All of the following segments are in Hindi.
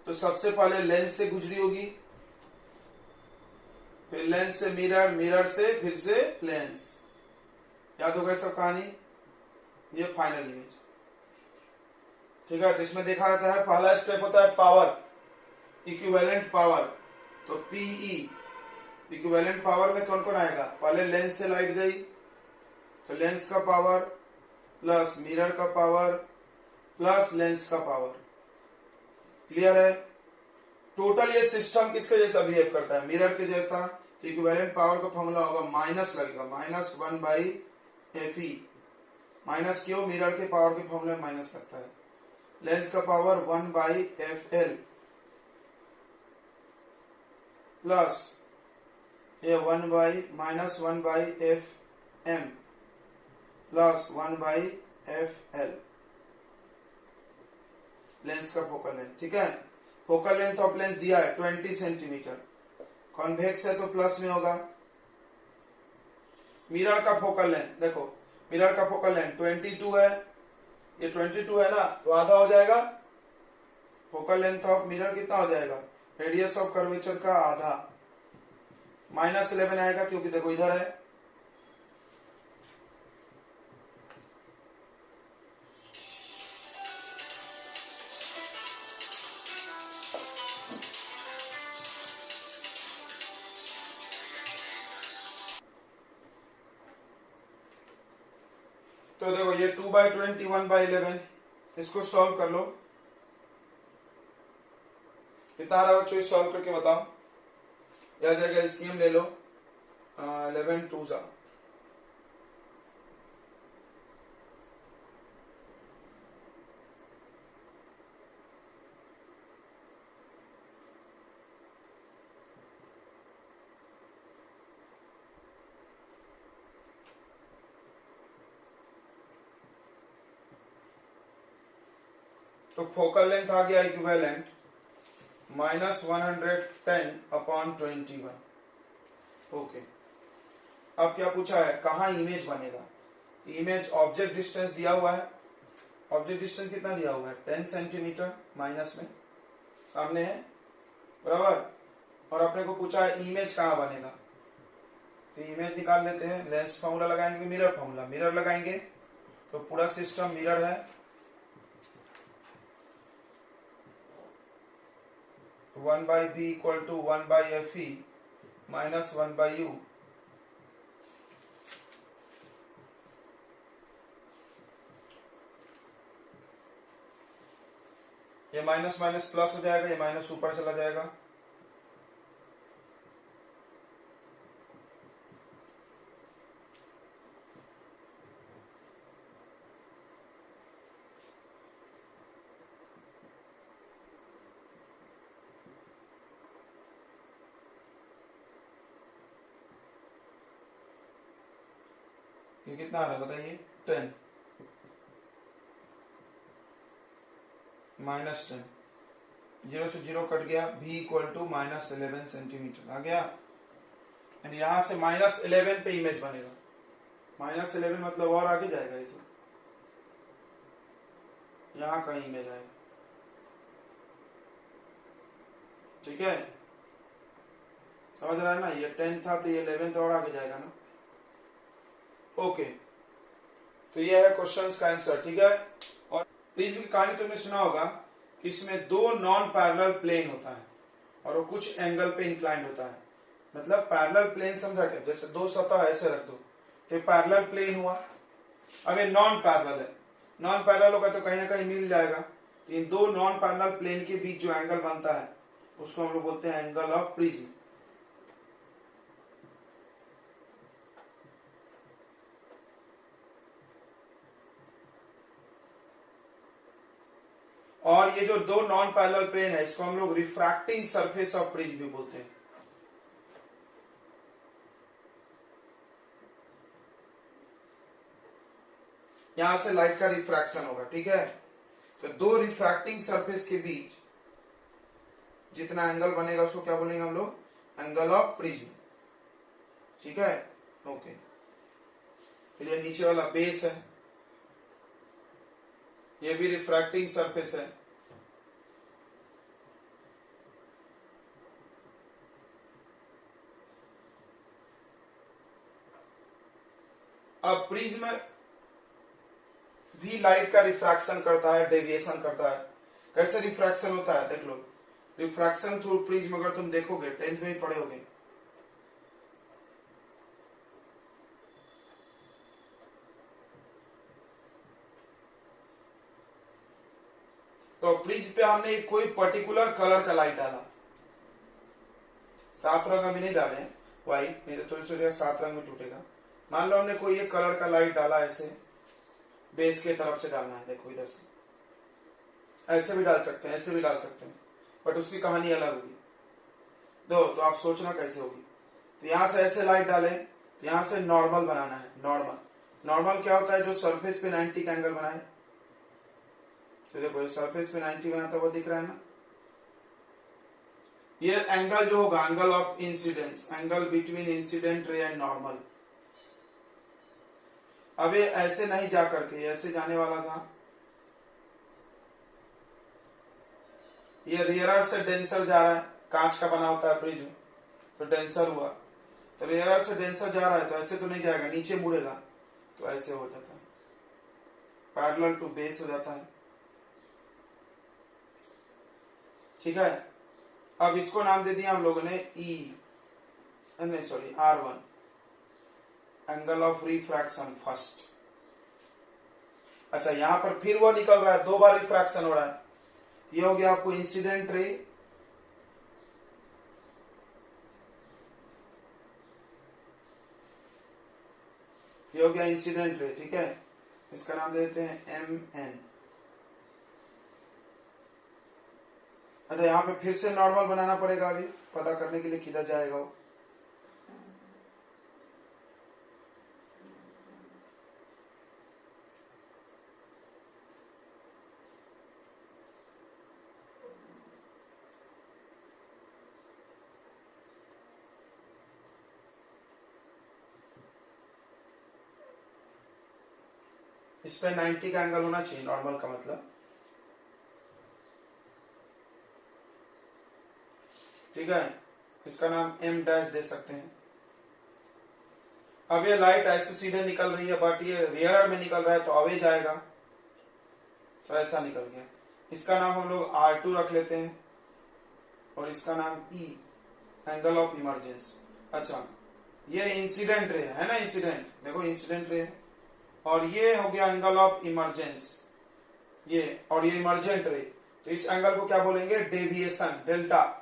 तो सबसे पहले लेंस से गुजरी होगी, फिर लेंस से मिरर, मिरर से फिर से लेंस। याद होगा सब कहानी। ये फाइनल इमेज, ठीक है। तो इसमें देखा जाता है पहला स्टेप होता है पावर, इक्विवेलेंट पावर। तो पीई, इक्विवेलेंट पावर में कौन कौन आएगा? पहले लेंस से लाइट गई तो लेंस का पावर प्लस मिरर का पावर प्लस लेंस का पावर। क्लियर है? टोटल ये सिस्टम किसके जैसा बिहेव करता है? मिरर के जैसा। तो इक्विवेलेंट पावर का फॉर्मूला होगा माइनस लगेगा, -1/Fe। माइनस क्यों? मिरर के पावर के फॉर्मूले में माइनस लगता है। लेंस का पावर 1/Fl प्लस ये -1/Fm प्लस 1/Fl लेंस का फोकल लेंथ, ठीक है। फोकल लेंथ ऑफ लेंस दिया है 20 सेंटीमीटर, कॉन्वेक्स है तो प्लस में होगा। मिरर का फोकल लेंथ देखो, मिरर का फोकल लेंथ 22 है, ये 22 है ना, तो आधा हो जाएगा। फोकल लेंथ ऑफ मिरर कितना हो जाएगा? रेडियस ऑफ कर्वेचर का आधा, -11 आएगा क्योंकि देखो इधर है। तो देखो ये 2/20 1/11, इसको सॉल्व कर लो। कितना आ रहा है बच्चों? सॉल्व करके बताओ। या जाएगा एलसीएम ले लो, 11 2 सा। तो फोकल लेंथ आ गया इक्विवेलेंट -110/21। ओके, अब क्या पूछा है? कहाँ इमेज बनेगा? इमेज ऑब्जेक्ट डिस्टेंस दिया हुआ है। ऑब्जेक्ट डिस्टेंस कितना दिया हुआ है? 10 सेंटीमीटर माइनस में सामने है, बराबर। और अपने को पूछा है इमेज कहाँ बनेगा। तो इमेज निकाल लेते हैं। लेंस फॉर्मूला लगाएंगे, मिरर फॉर्मूला, मिरर लगाएंगे तो पूरा सिस्टम मिरर है। 1/b equal to 1/Fe minus 1/U। ये माइनस माइनस प्लस हो जाएगा, ये माइनस ऊपर चला जाएगा। ये कितना आ रहा है बताइए? 10 -10, 0 से 0 कट गया। v इक्वल टू -11 सेंटीमीटर आ गया। यानी यहां से -11 पे इमेज बनेगा। -11 मतलब और आगे जाएगा ये तो, यहां कहीं इमेज आएगा, ठीक है। समझ रहा है ना? ये 10 था तो ये 11 तो और आगे जाएगा ना। ओके, तो ये है क्वेश्चंस का आंसर, ठीक है। और प्रिज्म की कहानी तुमने सुना होगा कि इसमें दो नॉन पैरेलल प्लेन होता है और वो कुछ एंगल पे इंक्लाइंड होता है। मतलब पैरेलल प्लेन समझा क्या? जैसे दो सतह ऐसे रख दो तो ये पैरेलल प्लेन हुआ। अब ये नॉन पैरेलल है, नॉन पैरेलल होगा तो कहीं ना कहीं मिल जाएगा। तो इन दो नॉन पैरेलल प्लेन के बीच जो एंगल बनता है उसको हम लोग बोलते हैं एंगल ऑफ प्रिज्म। और ये जो दो नॉन पैरेलल प्लेन है इसको हम लोग रिफ्रैक्टिंग सरफेस ऑफ प्रिज्म भी बोलते हैं। यहां से लाइट का रिफ्रैक्शन होगा, ठीक है। तो दो रिफ्रैक्टिंग सरफेस के बीच जितना एंगल बनेगा उसको क्या बोलेंगे हम लोग? एंगल ऑफ प्रिज्म, ठीक है। ओके, ये नीचे वाला बेस है, ये भी रिफ्रैक्टिंग सरफेस है। अब प्रिज्म भी लाइट का रिफ्रैक्शन करता है, डेविएशन करता है। कैसे रिफ्रैक्शन होता है देख लो। रिफ्रैक्शन थ्रू प्रिज्म अगर तुम देखोगे 10th में ही पढ़े होगे, तो प्रिज्म पे हमने कोई पर्टिकुलर कलर का लाइट डाला, 7 रंग अभी नहीं डाले, व्हाइट, नहीं तो इसलिए 7 रंग में टूटेगा। मान लो हमने कोई एक कलर का लाइट डाला, ऐसे बेस के तरफ से डालना है, देखो इधर से, ऐसे भी डाल सकते हैं, ऐसे भी डाल सकते हैं, बट उसकी कहानी अलग होगी। तो आप सोचना कैसे होगी। तो यहां से ऐसे लाइट डाले, तो यहां से नॉर्मल बनाना है। नॉर्मल क्या होता है, जो सरफेस पे 90 का एंगल बनाए। तो देखो सरफेस पे 90 बनाता हुआ दिख रहा है ना, ये एंगल जो होगा, angle of incidence, angle between incident ray and normal. अब ये ऐसे नहीं जा करके ऐसे जाने वाला था, ये रियरर से डेंसर जा रहा है, कांच का बना होता है प्रिज्म, तो डेंसर हुआ, तो रियरर से डेंसर जा रहा है, तो ऐसे तो नहीं जाएगा, नीचे मुड़ेगा, तो ऐसे हो जाता है, पैरेलल टू बेस हो जाता है। ठीक है, अब इसको नाम दे दिया हम लोगों ने R1, angle of refraction first. अच्छा, यहां पर फिर वो निकल रहा है, 2 बार रिफ्रैक्शन हो रहा है। ये हो गया आपको इंसिडेंट रे, ये हो गया इंसिडेंट रे। ठीक है, इसका नाम दे देते हैं MN। अच्छा, यहाँ पे फिर से नॉर्मल बनाना पड़ेगा अभी, पता करने के लिए किधर जाएगा वो। इस पे 90 का एंगल होना चाहिए, नॉर्मल का मतलब। ठीक है, इसका नाम M' दे सकते हैं। अब ये लाइट ऐसे सीधे निकल रही है, बट ये रियर में निकल रहा है, तो अवे जाएगा, तो ऐसा निकल गया। इसका नाम हम लोग R2 रख लेते हैं, और इसका नाम E, एंगल ऑफ इमरजेंस। अच्छा, ये इंसिडेंट रे है ना, इंसिडेंट, देखो इंसिडेंट रे है, और ये हो गया एंगल ऑफ इमरजेंस, ये, और ये इमरजेंट रे। तो इस एंगल को क्या बोलेंगे, डेविएशन, डेल्टा।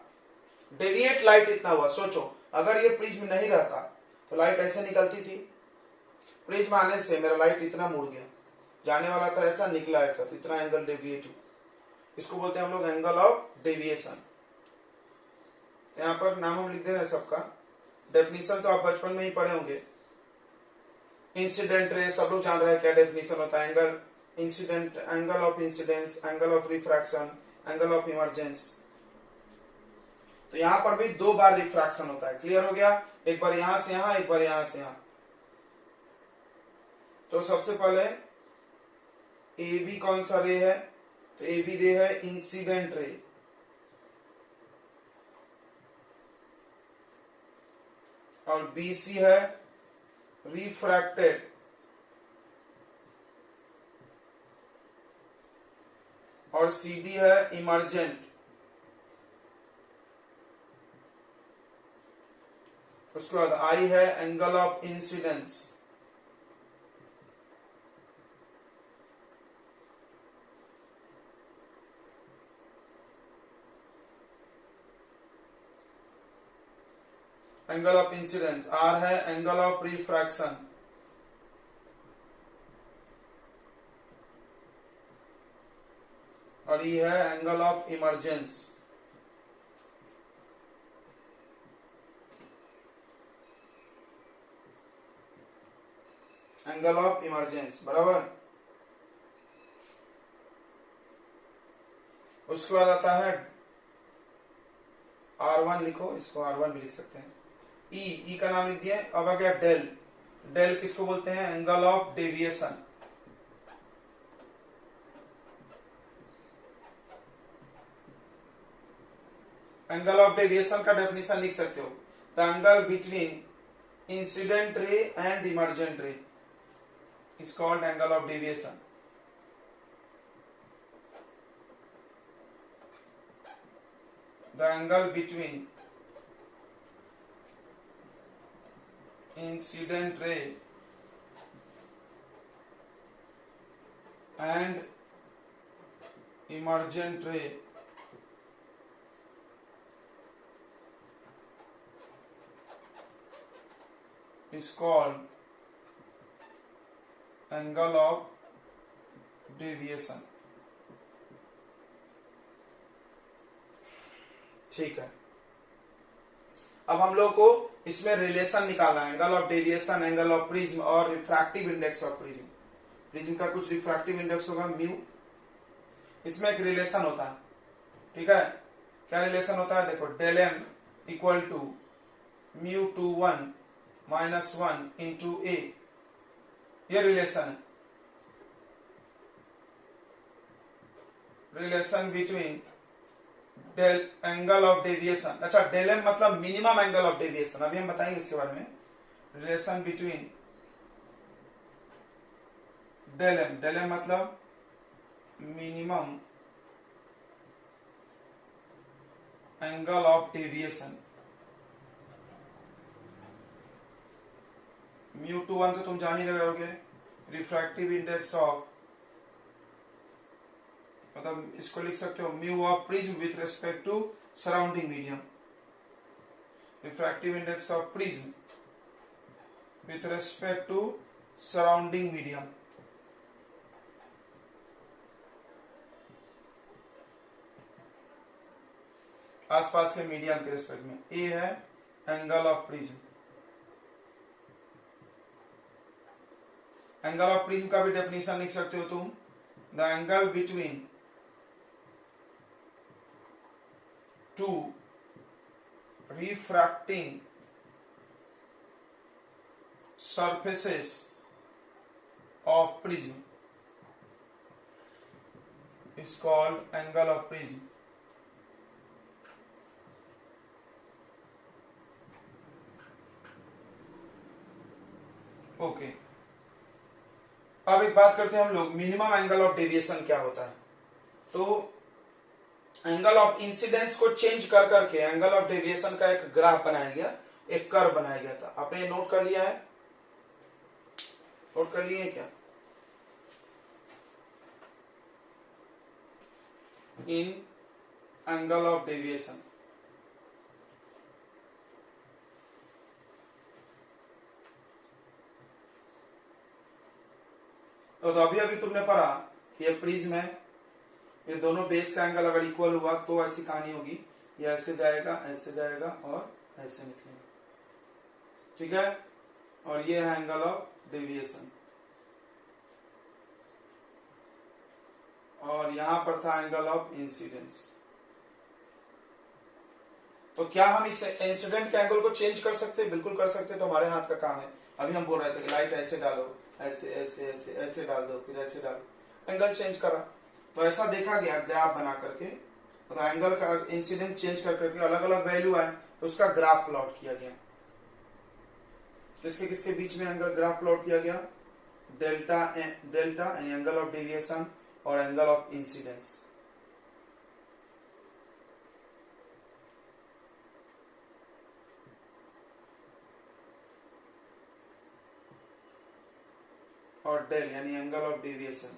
डेविएट लाइट इतना हुआ। सोचो, अगर ये प्रिज्म नहीं रहता तो लाइट ऐसे निकलती थी, प्रिज्म आने से मेरा लाइट इतना मुड़ गया, जाने वाला था ऐसा, निकला ऐसा, तो इतना एंगल डेविएट हुआ। इसको बोलते हैं हम लोग एंगल ऑफ डेविएशन। यहाँ पर नाम हम लिख दे रहे हैं सबका। डेफिनेशन तो आप बचपन में ही पढ़े होंगे। इंसिडेंट रे सब लोग जान रहे हैं क्या डेफिनेशन होता है, angle incident, angle of incidence, angle of refraction, angle of emergence. तो यहां पर भी 2 बार रिफ्रैक्शन होता है। क्लियर हो गया, एक बार यहां से यहां, एक बार यहां से यहां। तो सबसे पहले AB कौन सा रे है, तो AB रे है इंसिडेंट रे, और BC है रिफ्रैक्टेड, और CD है इमरजेंट। उसके बाद I है angle of incidence, angle of incidence. R है एंगल ऑफ रिफ्रैक्शन, और E है angle of emergence. Angle of emergence बराबर। उसके बाद आता है R1, लिखो इसको, R1 भी लिख सकते हैं। ई का नाम लिख दिया। अब आ गया डेल। डेल किसको बोलते हैं, angle of deviation. Angle of deviation का डेफिनेशन लिख सकते हो, the angle between incident ray and emergent ray. is called angle of deviation. The angle between incident ray and emergent ray is called angle of deviation. ठीक है, अब हम लोग को इसमें रिलेशन निकालना है, angle of deviation, angle of prism और refractive index of prism. Prism का कुछ रिफ्रैक्टिव इंडेक्स होगा म्यू, इसमें एक रिलेशन होता है, ठीक है। क्या रिलेशन होता है, देखो del M equal to mu two 1 minus 1 into A, ये रिलेशन है, relation between del angle of deviation. अच्छा, डेल एम मतलब मिनिमम एंगल ऑफ डेविएशन, अभी हम बताएंगे इसके बारे में। रिलेशन बिटवीन डेल एम मतलब minimum angle of deviation. Mu two 1 तो तुम जान ही रहे होगे, रिफ्रैक्टिव इंडेक्स ऑफ, मतलब इसको लिख सकते हो mu of prism with respect to surrounding medium, refractive index of prism with respect to surrounding medium. आसपास के मीडियम के रेस्पेक्ट में। ए है angle of prism. Angle of prism का भी डेफिनेशन लिख सकते हो तुम, the angle between two refracting surfaces of prism is called angle of prism. Okay, अब एक बात करते हैं हम लोग, मिनिमम एंगल ऑफ डेविएशन क्या होता है। तो एंगल ऑफ इंसिडेंस को चेंज कर करके एंगल ऑफ डेविएशन का एक ग्राफ बनाया गया, एक कर्व बनाया गया था। आपने नोट कर लिया है, नोट कर लिए क्या? इन एंगल ऑफ डेविएशन तो अभी अभी तुमने पढ़ा कि ये प्रिज्म है, ये दोनों बेस का एंगल अगर इक्वल हुआ तो ऐसी कहानी होगी, ये ऐसे जाएगा और ऐसे निकलेगा, ठीक है। और ये है एंगल ऑफ डेविएशन, और यहां पर था एंगल ऑफ इंसिडेंस। तो क्या हम इस इंसिडेंट के एंगल को चेंज कर सकते हैं? बिल्कुल कर सकते हैं, तो हमारे हाथ का काम है। अभी हम बोल रहे थे कि लाइट ऐसे डालो, ऐसे ऐसे ऐसे ऐसे डाल दो, फिर ऐसे डालो, एंगल चेंज करा। तो ऐसा देखा गया ग्राफ बना करके, मतलब एंगल का इंसिडेंस चेंज कर करके अलग अलग वैल्यू आए तो उसका ग्राफ प्लॉट किया गया। किसके किसके बीच में एंगल ग्राफ प्लॉट किया गया? डेल्टा एंगल ऑफ डेविएशन और एंगल ऑफ इंसिडेंस। और डेल यानी एंगल ऑफ डेविएशन।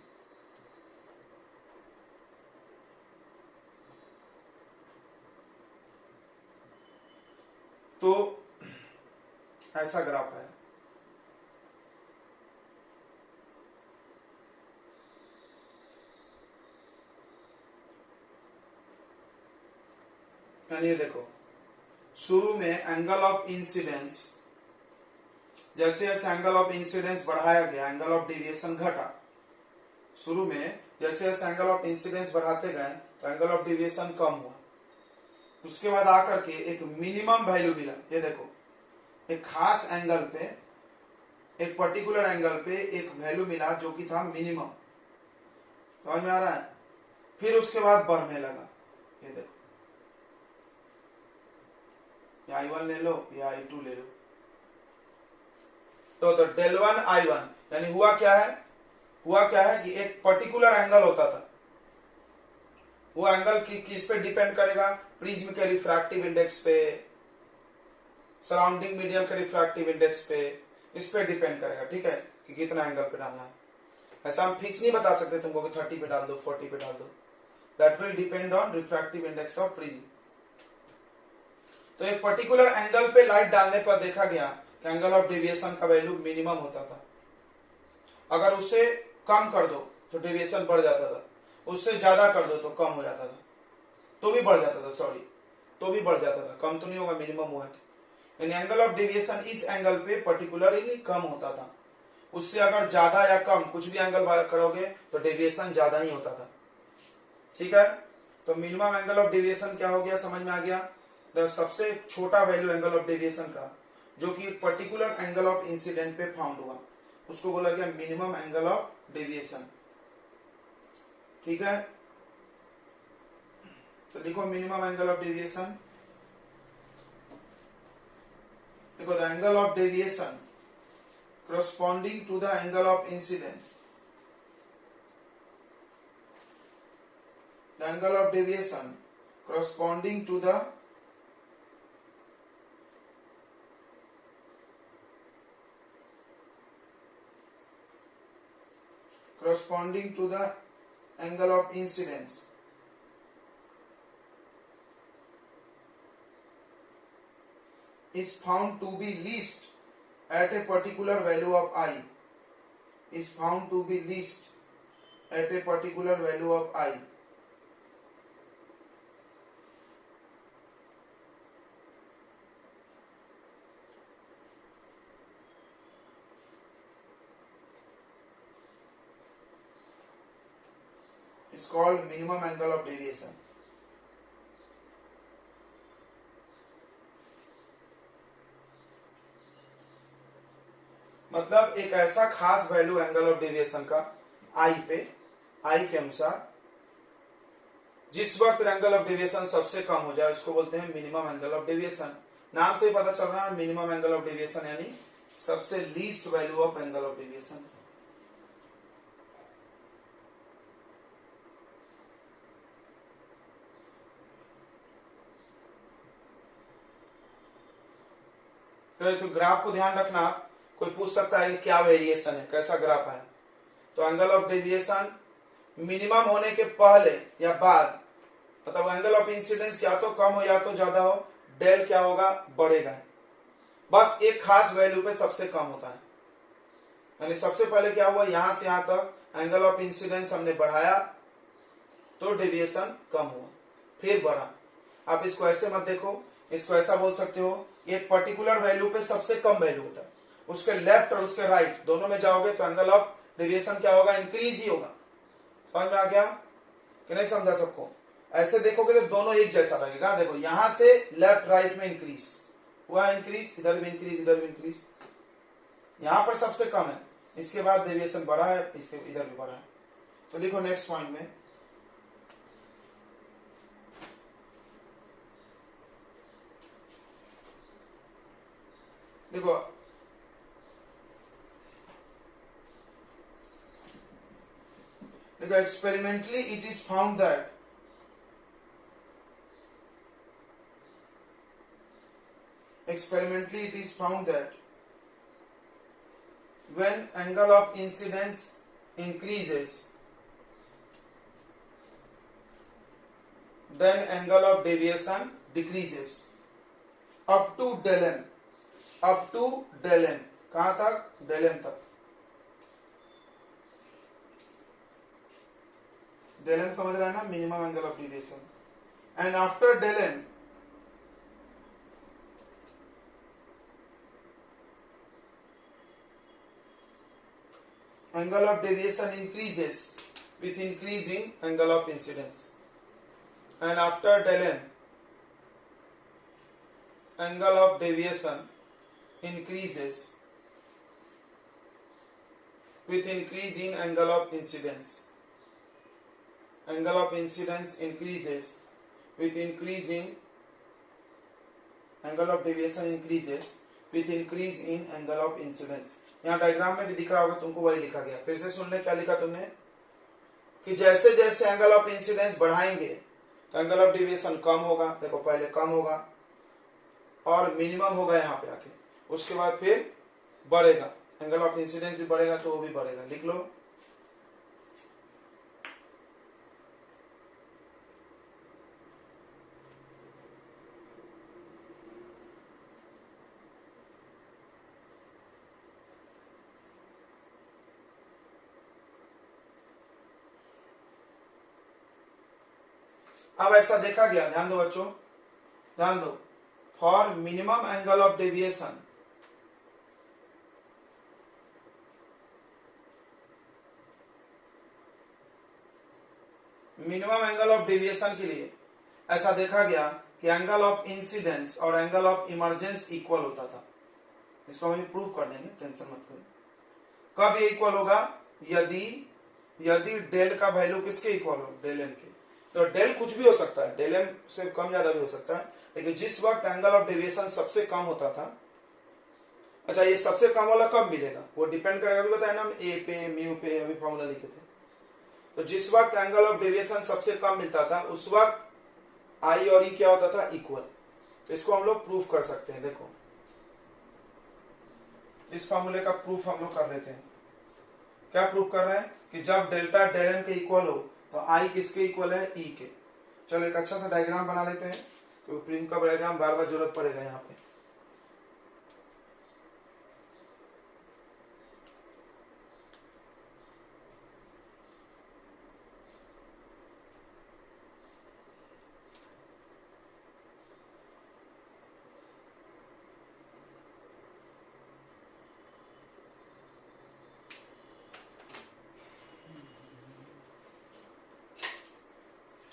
तो ऐसा ग्राफ है, यानी देखो शुरू में एंगल ऑफ इंसिडेंस, जैसे जैसे एंगल ऑफ इंसिडेंस बढ़ाया गया एंगल ऑफ डेविएशन घटा। शुरू में जैसे जैसे एंगल ऑफ इंसिडेंस बढ़ाते गए तो एंगल ऑफ डेविएशन कम हुआ। उसके बाद आकर के एक मिनिमम वैल्यू मिला। ये देखो एक खास एंगल पे, एक पर्टिकुलर एंगल पे एक वैल्यू मिला जो कि था मिनिमम। समझ में आ रहा है? फिर उसके बाद बढ़ने लगा। ये देखो I1 ले लो या I2 ले लो। तो डेल 1 I1 यानी हुआ क्या है कि एक पर्टिकुलर एंगल होता था, वो एंगल किस पे डिपेंड करेगा, प्रिज्म के रिफ्रैक्टिव इंडेक्स पे, सराउंडिंग मीडियम के रिफ्रैक्टिव इंडेक्स पे, इस पे डिपेंड करेगा, ठीक है, कि कितना एंगल पे डालना है। ऐसा हम फिक्स नहीं बता सकते तुमको कि 30 पे डाल दो, 40 पे डाल दो, that will depend on refractive index of prism. तो एक पर्टिकुलर एंगल पे लाइट डालने पर देखा गया कि एंगल ऑफ डेविएशन का वैल्यू मिनिमम होता था, अगर उसे कम कर दो तो डेविएशन बढ़ जाता था, उससे ज्यादा कर दो तो कम हो जाता था, तो भी बढ़ जाता था, सॉरी तो भी बढ़ जाता था, कम तो नहीं होगा, मिनिमम हुआ था। यानी एंगल ऑफ डेविएशन इस एंगल पे पर्टिकुलरली कम होता था, उससे अगर ज्यादा या कम कुछ भी एंगल करोगे तो डेविएशन ज्यादा ही होता था, ठीक है। तो मिनिमम एंगल ऑफ डेविएशन क्या हो गया, समझ में आ गया। सबसे छोटा वैल्यू एंगल ऑफ डेविएशन का जो कि पर्टिकुलर एंगल ऑफ इंसिडेंट पे फाउंड हुआ, उसको बोला गया मिनिमम एंगल ऑफ डेविएशन, ठीक है। तो लिखो मिनिमम एंगल ऑफ डेविएशन, देखो the angle of deviation corresponding to the angle of incidence, the angle of deviation corresponding to the angle of incidence is found to be least at a particular value of I, is found to be least at a particular value of I, is called minimum angle of deviation। मतलब एक ऐसा खास वैल्यू एंगल ऑफ डेविएशन का आई के अनुसार जिस वक्त एंगल ऑफ डेविएशन सबसे कम हो जाए उसको बोलते हैं मिनिमम एंगल ऑफ डेविएशन। नाम से ही पता चल रहा है मिनिमम एंगल ऑफ डेविएशन यानी सबसे least value of angle of deviation. तो ग्राफ को ध्यान रखना, कोई पूछ सकता है कि क्या वेरिएशन है, कैसा ग्राफ है। तो एंगल ऑफ डेविएशन मिनिमम होने के पहले या बाद, मतलब एंगल ऑफ इंसिडेंस या तो कम हो या तो ज्यादा हो, डेल क्या होगा, बढ़ेगा। बस एक खास वैल्यू पे सबसे कम होता है, यानी सबसे पहले क्या हुआ, यहां से यहां तक एंगल ऑफ इंसिडेंस हमने बढ़ाया तो डेविएशन कम हुआ, फिर बढ़ा। आप इसको ऐसे मत देखो, इसको ऐसा बोल सकते हो, एक पर्टिकुलर वैल्यू पे सबसे कम वैल्यू होता है, उसके लेफ्ट और उसके राइट दोनों में जाओगे तो एंगल ऑफ डेविएशन क्या होगा, इंक्रीज ही होगा। समझ में आ गया कि नहीं, समझा सबको। ऐसे देखोगे तो दोनों एक जैसा लगेगा। देखो यहां से लेफ्ट राइट में इंक्रीज हुआ, इंक्रीज इधर भी इंक्रीज, इधर भी इंक्रीज, यहां पर सबसे कम है, इसके बाद डेविएशन बढ़ा है, इसके इधर भी बढ़ा है। तो देखो नेक्स्ट पॉइंट में देखो, experimentally it is found that when angle of incidence increases, then angle of deviation decreases up to del m, कहां तक, del m तक। del m समझ रहा है ना, minimum angle of deviation. And after del m angle of deviation increases with increasing angle of incidence, and after del m angle of deviation increases with increasing angle of incidence, angle of incidence increases with increasing angle of deviation increases with increase in angle of incidence। यहाँ डायग्राम में भी दिख रहा होगा तुमको, वही लिखा गया। फिर से सुन ले क्या लिखा तुमने, कि जैसे जैसे एंगल ऑफ इंसिडेंस बढ़ाएंगे तो एंगल ऑफ डेविएशन कम होगा। देखो पहले कम होगा और मिनिमम होगा यहाँ पे आके, उसके बाद फिर बढ़ेगा, एंगल ऑफ इंसिडेंस भी बढ़ेगा तो वो भी बढ़ेगा। लिख लो। अब ऐसा देखा गया, ध्यान दो बच्चों, ध्यान दो, for minimum angle of deviation, minimum angle of deviation के लिए ऐसा देखा गया कि एंगल ऑफ इंसिडेंस और एंगल ऑफ इमरजेंस इक्वल होता था। इसको हम प्रूव कर देंगे, टेंशन मत करो। कब ये इक्वल होगा, यदि डेल का वैल्यू किसके इक्वल हो, डेल एम के। तो डेल कुछ भी हो सकता है, डेल एम से कम ज्यादा भी हो सकता है, लेकिन जिस वक्त एंगल ऑफ डेविएशन सबसे कम होता था, अच्छा ये सबसे कम वाला कब मिलेगा वो डिपेंड करेगा, अभी बताया ना हम ए पे म्यू पे अभी फॉर्मूला लिखे थे। तो जिस वक्त एंगल ऑफ डेविएशन सबसे कम मिलता था उस वक्त आई और ई क्या होता था, इक्वल। तो इसको हम लोग प्रूफ कर सकते हैं। देखो इस फॉर्मूले का प्रूफ हम लोग कर लेते हैं। क्या प्रूफ कर रहे हैं कि जब डेल्टा डेल एम के इक्वल हो तो आई किसके इक्वल है, ई के। चलो एक अच्छा सा डायग्राम बना लेते हैं, क्योंकि प्रिंट का डायग्राम बार बार जरूरत पड़ेगा यहाँ पे।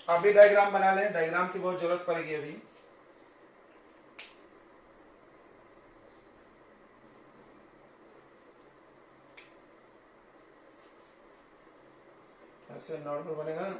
अभी डायग्राम बना लें, डायग्राम की बहुत जरूरत पड़ेगी अभी। ऐसे नॉर्मल बनेगा ना।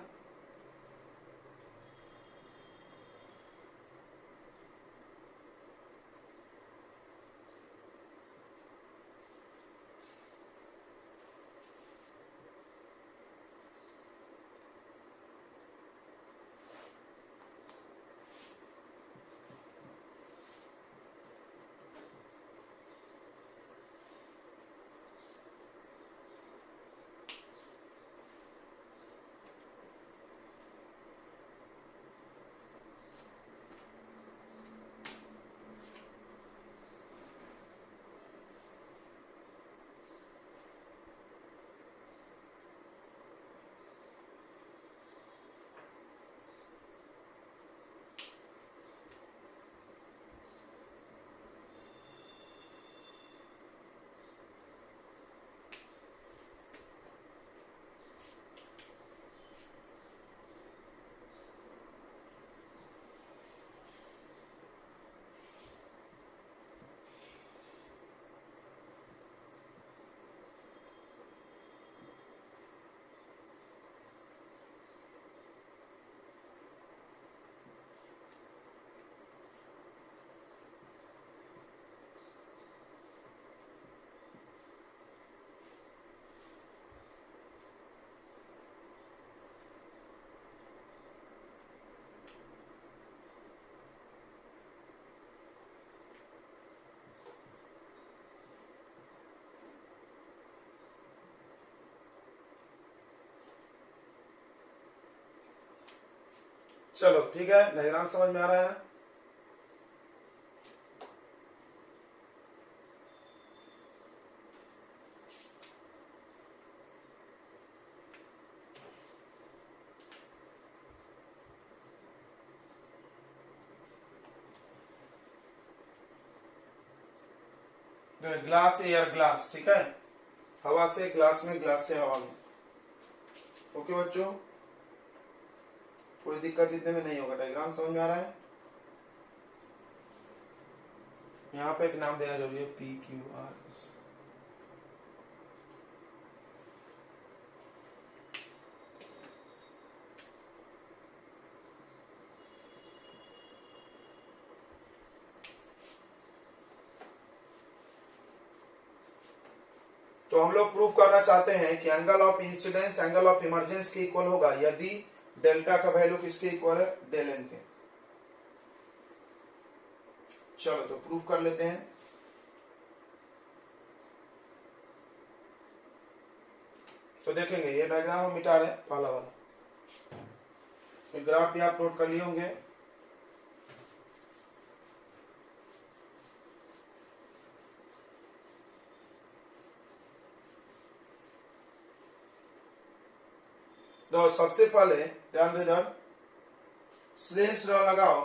चलो ठीक है, डायग्राम समझ में आ रहा है। ग्लास एयर ग्लास, ठीक है, हवा से ग्लास में, ग्लास से हवा में। ओके बच्चों, कोई दिक्कत इतने में नहीं होगा। डायग्राम समझ में आ रहा है। यहाँ पे एक नाम देना जरूरी है, पी क्यू आर एस। तो हम लोग प्रूव करना चाहते हैं कि angle of incidence angle of emergence के इक्वल होगा यदि डेल्टा का वैल्यू किसके इक्वल है, डेल एन के। चलो तो प्रूव कर लेते हैं। तो देखेंगे ये डायग्राम हम मिटा रहे हैं पहला वाला, तो ग्राफ भी आप नोट कर लिए होंगे। तो सबसे पहले ध्यान दो इधर, स्नेल्स लॉ लगाओ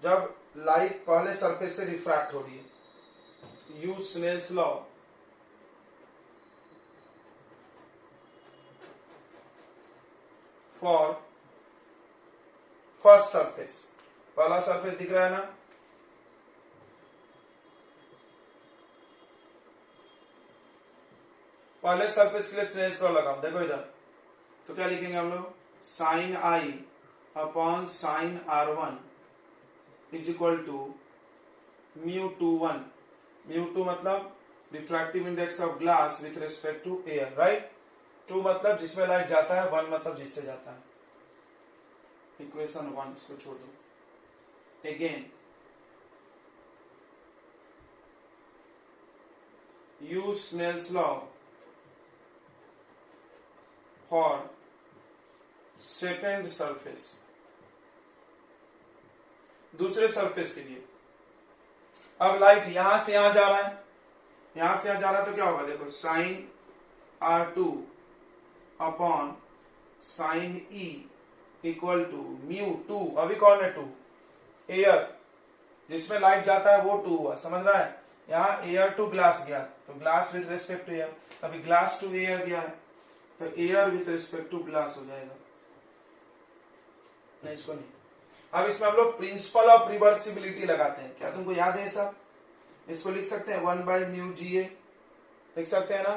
जब लाइट पहले सरफेस से रिफ्रैक्ट हो रही है। Use Snell's law for first surface. पहला सरफेस दिख रहा है ना, पहले सरफेस के लिए स्नेल्स लॉ लगाओ। देखो इधर, तो क्या लिखेंगे हम लोग, sine I upon sine R one is equal to mu two one. Mu two मतलब refractive index of glass with respect to air, right. Two मतलब जिसमें लाइट जाता है, वन मतलब जिससे जाता है। इक्वेशन वन इसको छोड़ दो। Again use Snell's law for second surface, दूसरे सरफेस के लिए। अब लाइट यहां से यहां जा रहा है, यहां से यहां जा रहा है, तो क्या होगा, देखो sine R two upon sine E equal to mu two. अभी कौन है टू, एयर, जिसमें लाइट जाता है वो टू हुआ, समझ रहा है। यहाँ एयर टू ग्लास गया, तो glass with respect to air. अभी ग्लास टू एयर गया है, तो air with respect to glass हो जाएगा। नहीं, इसको नहीं। अब इसमें हम लोग प्रिंसिपल ऑफ रिवर्सिबिलिटी लगाते हैं। क्या तुमको याद है सब? इसको लिख सकते हैं 1 बाई म्यू जी ए, लिख सकते हैं ना।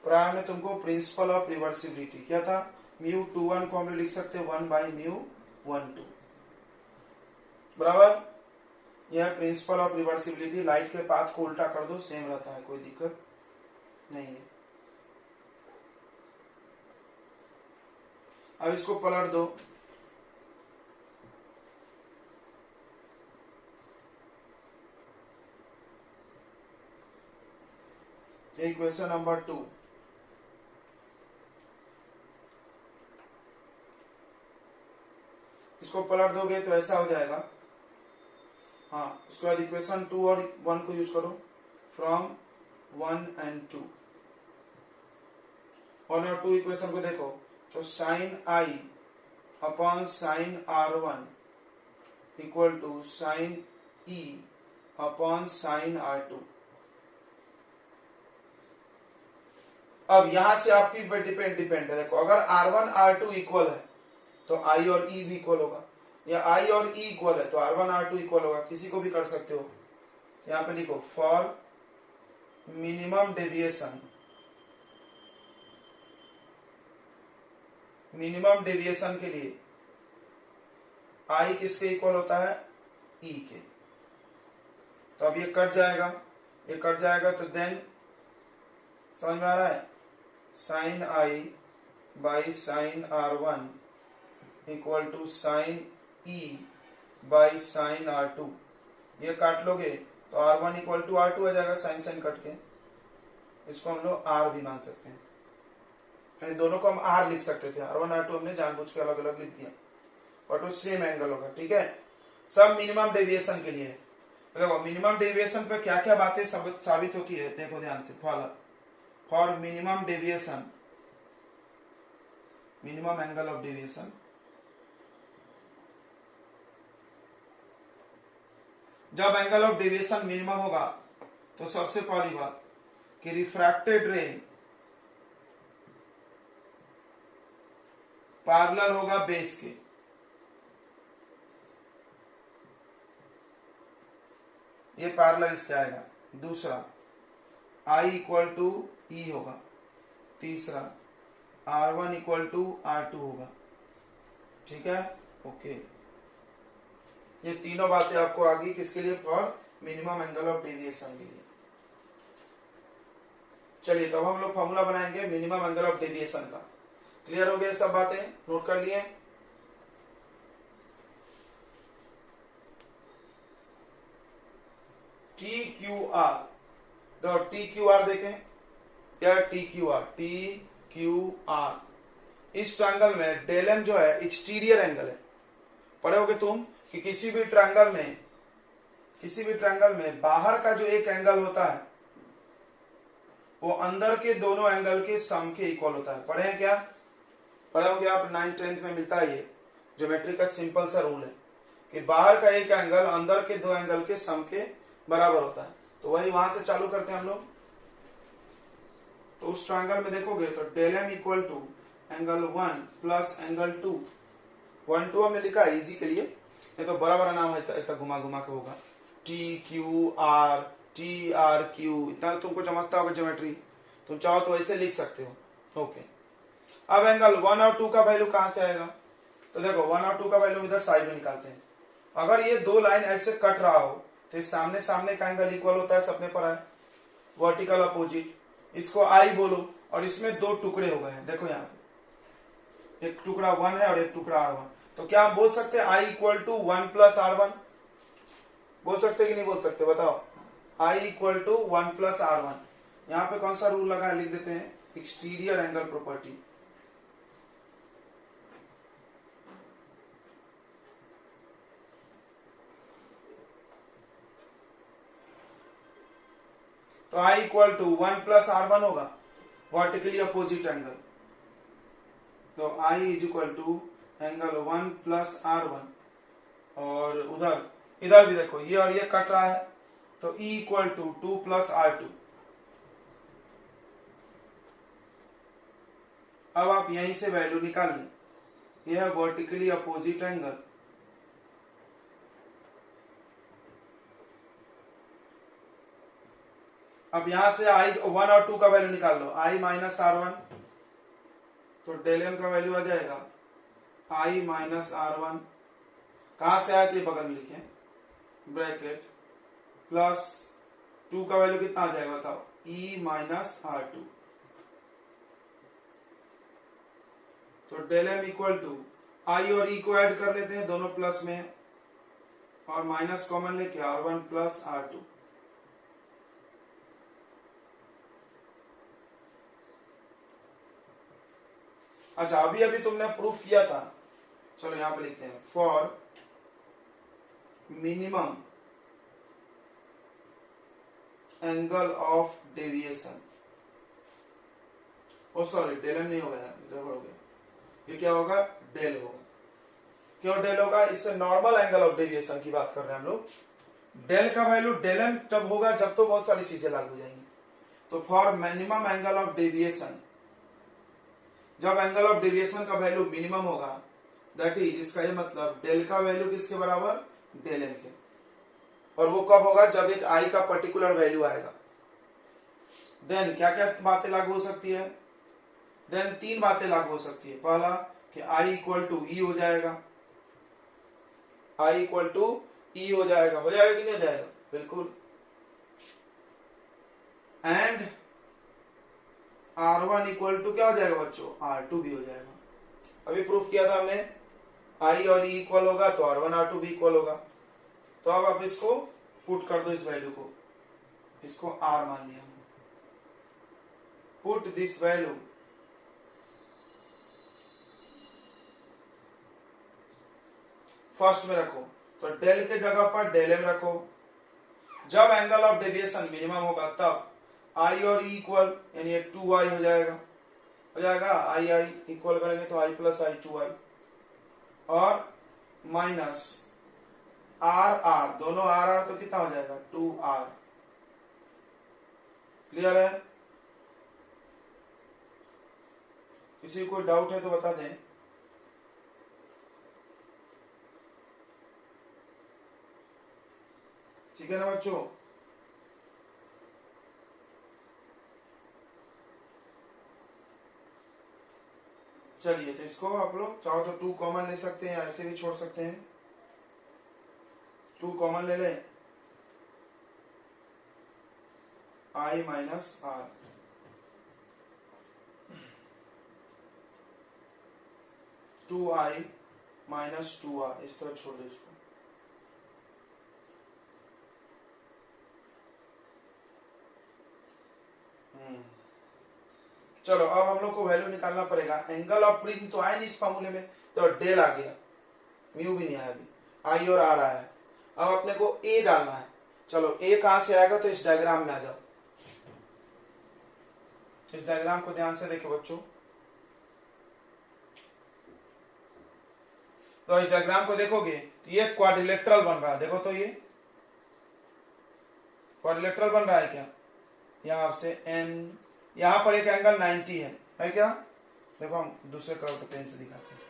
प्राइम में तुमको प्रिंसिपल ऑफ रिवर्सिबिलिटी क्या था, म्यू टू वन को हम लोग लिख सकते हैं 1 बाई म्यू वन टू, बराबर। यह प्रिंसिपल ऑफ रिवर्सिबिलिटी। लाइट के पाथ को उल्टा कर दो, सेम रहता है, कोई दिक्कत नहीं है। अब इसको पलट दो, इक्वेशन नंबर 2। इसको पलट दोगे तो ऐसा हो जाएगा। हाँ, उसके बाद इक्वेशन 2 और 1 को यूज करो, फ्रॉम 1 एंड 2। 1 और 2 इक्वेशन को देखो, तो sine I upon sine R one equal to sine E upon sine R two. अब यहां से आपकी डिपेंड है। देखो, अगर R1 R2 इक्वल है तो I और E भी इक्वल होगा, या I और E इक्वल है तो R1 R2 इक्वल होगा। किसी को भी कर सकते हो। यहां पे लिखो for minimum deviation, minimum deviation के लिए I किसके इक्वल होता है, E के। तो अब ये कट जाएगा, ये कट जाएगा, तो देन समझ में आ रहा है, sine I by sine R one equal to sine E by sine R two. ये काट लोगे तो R one equal to R two आ जाएगा, साइन साइन कट के। इसको हम लोग आर भी मान सकते हैं, यानी दोनों को हम आर लिख सकते थे। आर वन आर टू हमने जानबूझ के अलग अलग लिख दिया, बट वो सेम एंगल होगा, ठीक है। सब मिनिमम डेविएशन के लिए है। देखो, मिनिमम डेविएशन पे क्या क्या बातें साबित होती है, देखो ध्यान से। For minimum deviation, minimum angle of deviation, जब एंगल ऑफ डेविएशन मिनिमम होगा तो सबसे पहली बात कि रिफ्रैक्टेड रे पैरेलल होगा बेस के। ये पैरेलल इसके आएगा। दूसरा, I इक्वल टू ई होगा। तीसरा, R1 इक्वल टू R2 होगा, ठीक है, ओके। ये तीनों बातें आपको आगे किसके लिए, for minimum angle of deviation के लिए। चलिए तो अब हम लोग फॉर्मूला बनाएंगे मिनिमम एंगल ऑफ डेविएशन का। क्लियर हो गया सब बातें, नोट कर लिए? टी क्यू आर, तो टी क्यू आर देखें क्या, T Q R, T Q R. इस ट्रायंगल में डेल एम जो है एक्सटीरियर एंगल है। पढ़े होगे तुम कि किसी भी ट्रायंगल में बाहर का जो एक एंगल होता है वो अंदर के दोनों एंगल के सम के इक्वल होता है। पढ़े हैं क्या? पढ़े होंगे आप, 9th 10th में मिलता है ये ज्योमेट्री का सिंपल सा रूल है कि बाहर का एक एंगल अंदर के दो एंगल के सम के बराबर होता है। तो वही वहां से चालू करते हैं हम लोग। तो उस ट्रायंगल में देखोगे तो del M equal to angle 1 plus angle 2, 1 2 हमने लिखा है इजी के लिए, नहीं तो बड़ा बड़ा नाम ऐसा घुमा घुमा के होगा, T Q R, T R Q, इतना तुमको समझता होगा ज्योमेट्री, तुम चाहो तो ऐसे लिख सकते हो। ओके, अब एंगल 1 और 2 का वैल्यू कहां से आएगा? तो देखो 1 और 2 का वैल्यू इधर साइड में निकालते हैं। अगर ये दो लाइन ऐसे कट रहा हो तो सामने सामने का एंगल इक्वल होता है, सपने पर है, वर्टिकल अपोजिट, इसको आई बोलो, और इसमें दो टुकड़े हो गए हैं। देखो यहाँ पे एक टुकड़ा 1 है और एक टुकड़ा R1, तो क्या हम बोल सकते हैं आई इक्वल टू 1 प्लस R1? बोल सकते कि नहीं बोल सकते बताओ? आई इक्वल टू 1 प्लस R1। यहाँ पे कौन सा रूल लगा है लिख देते हैं, एक्सटीरियर एंगल प्रॉपर्टी। तो आई इक्वल टू 1 प्लस R1 होगा, वर्टिकली अपोजिट एंगल। तो I is equal to angle 1 plus R1, और इधर भी देखो ये और ये कट रहा है, तो E equal to 2 plus R2। अब आप यहीं से वैल्यू निकाल लें, यह है वर्टिकली अपोजिट एंगल, अब यहां से आई 1 और 2 का वैल्यू निकाल लो, आई माइनस R1, तो डेल एम का वैल्यू आ जाएगा आई माइनस R1, कहां से आया तो ये बगल में लिखे ब्रैकेट, प्लस 2 का वैल्यू कितना आ जाएगा बताओ, E माइनस R2। तो डेल एम इक्वल टू आई और E को ऐड कर लेते हैं, दोनों प्लस में है, और माइनस कॉमन लेके R1 प्लस R2। अच्छा, अभी अभी तुमने प्रूफ किया था, चलो यहां पे लिखते हैं, for minimum angle of deviation, oh sorry del नहीं होगा यार, गड़बड़ हो गया, ये क्या होगा, डेल होगा। क्यों डेल होगा? इससे नॉर्मल एंगल ऑफ डेविएशन की बात कर रहे हैं हम लोग। डेल का वैल्यू डेल एम तब होगा जब तो बहुत सारी चीजें लागू हो जाएंगी। तो for minimum angle of deviation, जब एंगल ऑफ डेविएशन का वैल्यू मिनिमम होगा, दैट इज, इसका ये मतलब डेल का वैल्यू किसके बराबर, डेल एम के। और वो कब होगा? जब एक आई का पर्टिकुलर वैल्यू आएगा। देन क्या क्या बातें लागू हो सकती है? देन 3 बातें लागू हो सकती है। पहला कि आई इक्वल टू ई हो जाएगा, आई इक्वल टू ई हो जाएगा कि नहीं हो जाएगा? बिल्कुल। एंड R1 इक्वल टू क्या हो जाएगा बच्चों, R2 भी हो जाएगा। अभी प्रूफ किया था हमने, I और E इक्वल होगा तो R1 R2 भी इक्वल होगा। तो अब आप इसको पुट कर दो, इस वैल्यू को, इसको R मान लिया, पुट दिस वैल्यू फर्स्ट में रखो, तो डेल के जगह पर डेल एम रखो। जब एंगल ऑफ डेविएशन मिनिमम होगा तब आई और ई इक्वल, यानी 2i हो जाएगा, आई आई इक्वल करेंगे तो i प्लस आई 2i, और माइनस आर आर, दोनों आर आर तो कितना हो जाएगा, 2r। क्लियर है? किसी को डाउट है तो बता दें। ठीक है ना बच्चों? चलिए, तो इसको आप लोग चाहो तो 2 कॉमन ले सकते हैं, ऐसे भी छोड़ सकते हैं, 2 कॉमन ले लें, i minus are, 2i minus 2r, इस तरह छोड़ दो इसको। चलो अब हम लोग को वैल्यू निकालना पड़ेगा। एंगल ऑफ प्रिज्म तो आया नहीं इस फॉर्मूले में, तो डेल आ गया, म्यू भी नहीं आया अभी, आई और आर आया है। अब अपने को ए डालना है। चलो ए कहां से आएगा, तो इस डायग्राम में आ जाओ। इस डायग्राम को ध्यान से देखो बच्चों। तो इस डायग्राम को देखोगे तो ये क्वाड्रिलेटरल बन रहा है। देखो तो ये क्वाड्रिलेटरल बन रहा है क्या? यहां से एन, यहां पर एक एंगल 90 है क्या? देखो हम दूसरे कर्व पेन से दिखाते हैं।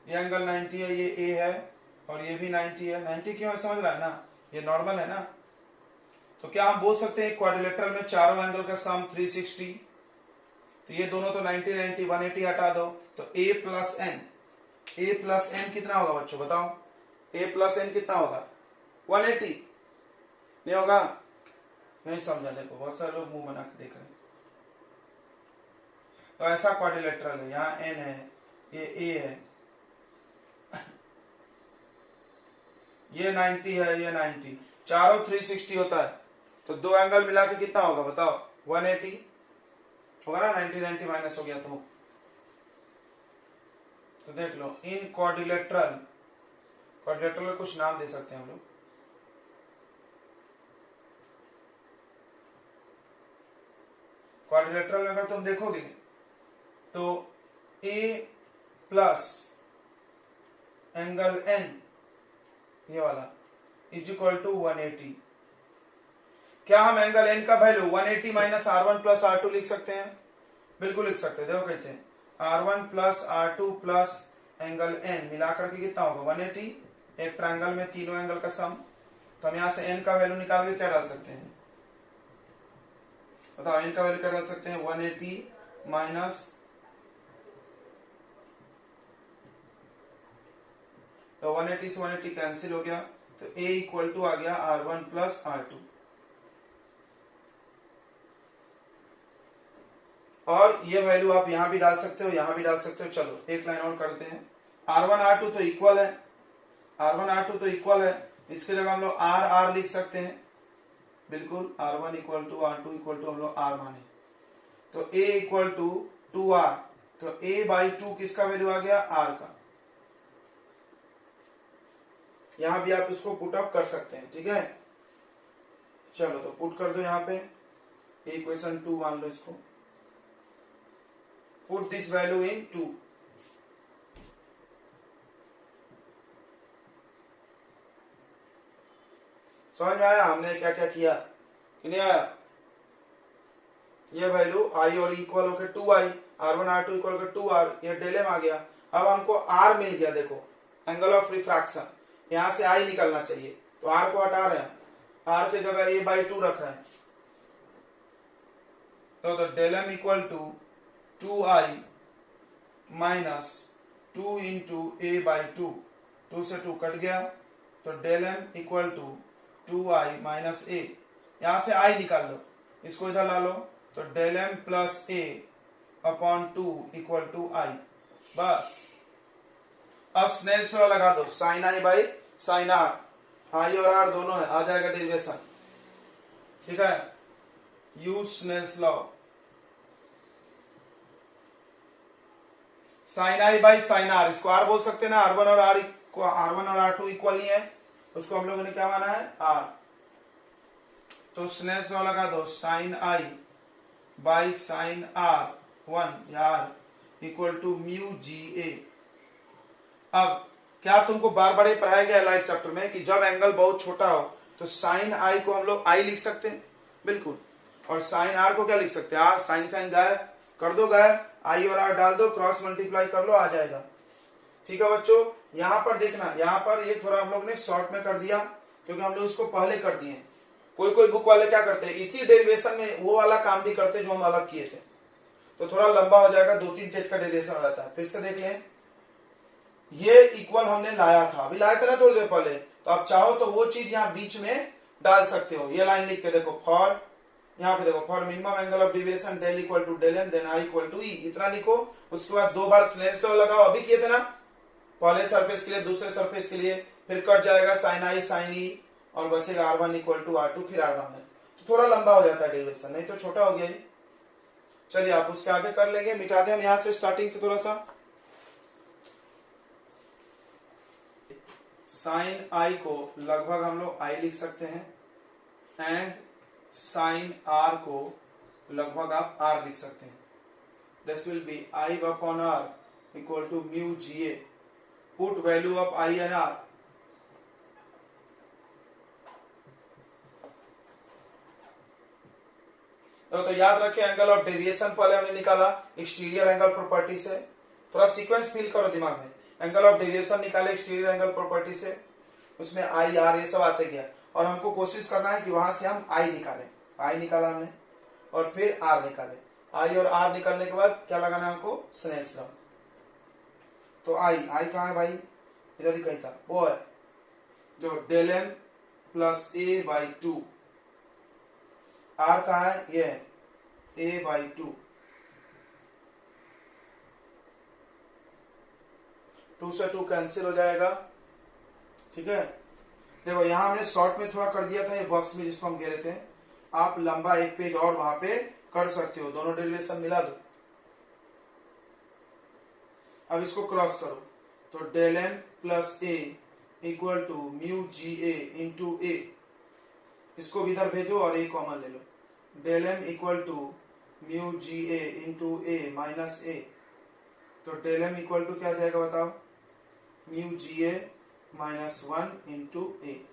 ये एंगल 90 है, ये ए है और ये भी 90 है। 90 क्यों है समझ रहा है ना, ये नॉर्मल है ना। तो क्या हम बोल सकते हैं क्वाड्रिलेटरल में चारों एंगल का सम 360, तो ये दोनों तो 90 90 180 हटा दो, तो a plus N, a plus N कितना होगा बच्चों बताओ? a प्लस एन कितना होगा? 180 नहीं होगा? नहीं समझा, देखो बहुत सारे लोग मुंह बना के देख रहे हैं। तो ऐसा क्वाड्रिलेटरल है, यहाँ n है, ये a है, ये 90 है, ये 90, चारों 360 होता है, तो दो एंगल मिला के कितना होगा बताओ? 180 होगा ना। 90 90 माइनस हो गया तो देख लो इन क्वाड्रिलेटरल, क्वाड्रिलेटरल में कुछ नाम दे सकते हैं हम लोग। क्वाड्रिलेटरल में अगर तुम देखोगे तो a प्लस एंगल n, ये वाला, इज इक्वल टू 180। क्या हम एंगल n का value 180 minus r1 plus r2 लिख सकते हैं? बिल्कुल लिख सकते हैं। देखो कैसे, r1 plus r2 plus angle n मिलाकर के कितना होगा? 180। एक ट्रायंगल में तीनों एंगल का सम, तो हम यहां से n का वैल्यू निकाल के क्या डाल सकते हैं बताओ? n का वैल्यू क्या डाल सकते हैं? 180 माइनस, तो 180 से 180 कैंसिल हो गया, तो a इक्वल टू आ गया r1 प्लस r2। और ये वैल्यू आप यहां भी डाल सकते हो, यहां भी डाल सकते हो। चलो एक लाइन और करते हैं। r1 r2 तो इक्वल है, r1 r2 तो इक्वल है, इसके जगह हम लोग r r लिख सकते हैं। बिल्कुल, r1 equal to r2 equal to हम लोग r माने, तो a इक्वल टू 2r, तो a बाई 2 किसका वैल्यू आ गया? r का। यहां भी आप इसको पुट अप कर सकते हैं, ठीक है। चलो तो पुट कर दो यहां पे, इक्वेशन 2 मान लो इसको, पुट दिस वैल्यू इन 2। समझ में आया हमने क्या क्या किया कि नहीं आया? ये वैल्यू आई और इक्वल होकर 2i, r1 r2 इक्वल होकर 2r, ये डेलेम आ गया। अब हमको r मिल गया। देखो एंगल ऑफ रिफ्रैक्शन, यहां से i निकलना चाहिए, तो r को हटा रहे हैं, r के जगह a बाई 2 रख रहे हैं, तो del m equal to 2i minus 2 into a by 2, 2 से 2 कट गया, तो del m equal to 2i minus a, यहां से i निकाल लो, इसको इधर ला लो, तो del m plus a upon 2 equal to i। बस अब स्नेल्स लॉ लगा दो, sine i by sine r, i और r दोनों है, आ जाएगा डेरिवेशन, ठीक है। Use Snell's law, sine i by sine r, इसको r बोल सकते हैं ना, r1 और r2 इक्वल ही है, उसको हम लोगों ने क्या माना है? r। तो स्नेल्स लॉ लगा दो, sine i by sign r1 या r equal to mu GA। अब क्या तुमको बार बार ये पढ़ाया गया है लाइट चैप्टर में कि जब एंगल बहुत छोटा हो तो साइन i को हम लोग i लिख सकते हैं, बिल्कुल, और साइन r को क्या लिख सकते हैं? r। साइन साइन गायब कर दो, गायब, i और r डाल दो, क्रॉस मल्टीप्लाई कर लो, आ जाएगा, ठीक है बच्चों। यहां पर देखना, यहां पर ये थोड़ा हम लोग ने शॉर्ट में कर दिया क्योंकि हम लोग इसको पहले कर दिए। कोई कोई बुक वाले क्या करते हैं, इसी डेरिवेशन में वो वाला काम भी करते हैं जो हम अलग किए थे, तो थोड़ा लंबा हो जाएगा, 2-3 पेज का डेरिवेशन रहता है। फिर से देख लें, ये इक्वल हमने लाया था, अभी लाया था ना थोड़ी देर पहले, तो आप चाहो तो वो चीज यहाँ बीच में डाल सकते हो। ये लाइन लिख के देखो, फॉर यहाँ पे देखो for minimum angle of deviation del equal to del m then I equal to E, इतना लिखो। उसके बाद 2 बार स्लेंस लॉ लगाओ, अभी किए थे ना, पहले सरफेस के लिए दूसरे सरफेस के लिए, फिर कट जाएगा साइन आई साइन ई और बचेगा R1 इक्वल टू R2 फिर R1 है, तो थोड़ा लंबा हो जाता है डेरिवेशन, नहीं तो छोटा हो गया ही। चलिए आप उसके आगे कर लेंगे, मिटा दें हम यहां से स्टार्टिंग से थोड़ा सा। साइन आई को लगभग हम लोग आई लिख सकते हैं एंड साइन आर को लगभग आप आर लिख सकते हैं। This will be I upon R equal to mu G A. Put value of I and R. तो याद रखें एंगल ऑफ डेविएशन पहले हमने निकाला एक्सटीरियर एंगल प्रॉपर्टी से, थोड़ा सीक्वेंस फील करो दिमाग में। एंगल ऑफ डेविएशन निकाले एक्सटीरियर एंगल प्रॉपर्टी से, उसमें आई आर ये सब आते गया और हमको कोशिश करना है कि वहां से हम आई निकालें। आई निकाला हमने और फिर आर निकाले। आई और आर निकालने के बाद क्या लगाना है हमको, स्नेल्स लॉ। तो आई कहाँ है भाई, इधर ही कहीं था, वो है जो del M plus A by two. R कहाँ है, ये है ए बाई टू। 2 से 2 कैंसिल हो जाएगा, ठीक है। देखो यहां हमने शॉर्ट में थोड़ा कर दिया था ये बॉक्स में जिसको हम घेरे थे, आप लंबा एक पेज और वहां पे कर सकते हो, दोनों डेरिवेशन मिला दो। अब इसको क्रॉस करो, तो del M plus A equal to mu G A into A, इसको भी इधर भेजो और ए कॉमन ले लो। Del M equal to mu G A into A minus A, तो डेल एम इक्वल टू क्या जाएगा बताओ, mu G A minus 1 into A.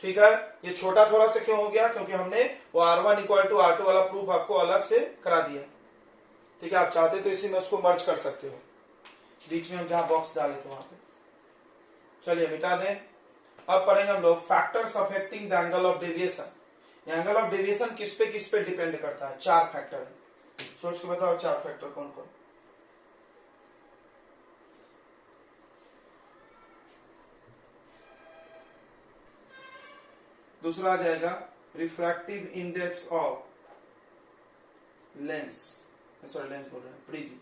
ठीक है, ये छोटा थोड़ा सा क्यों हो गया, क्योंकि हमने वो R1 इक्वल टू R2 वाला प्रूफ आपको अलग से करा दिया। ठीक है, आप चाहते तो इसी में उसको मर्ज कर सकते हो, बीच में हम जहां बॉक्स डाले थे वहां पे। चलिए मिटा दें। अब पढ़ेंगे हम लोग factors affecting the angle of deviation. Angle of deviation किस पे डिपेंड करता है, 4 फैक्टर है। सोच के बताओ 4 फैक्टर कौन कौन। दूसरा आ जाएगा refractive index of lens, sorry lens बोल रहे हैं, प्रिज्म,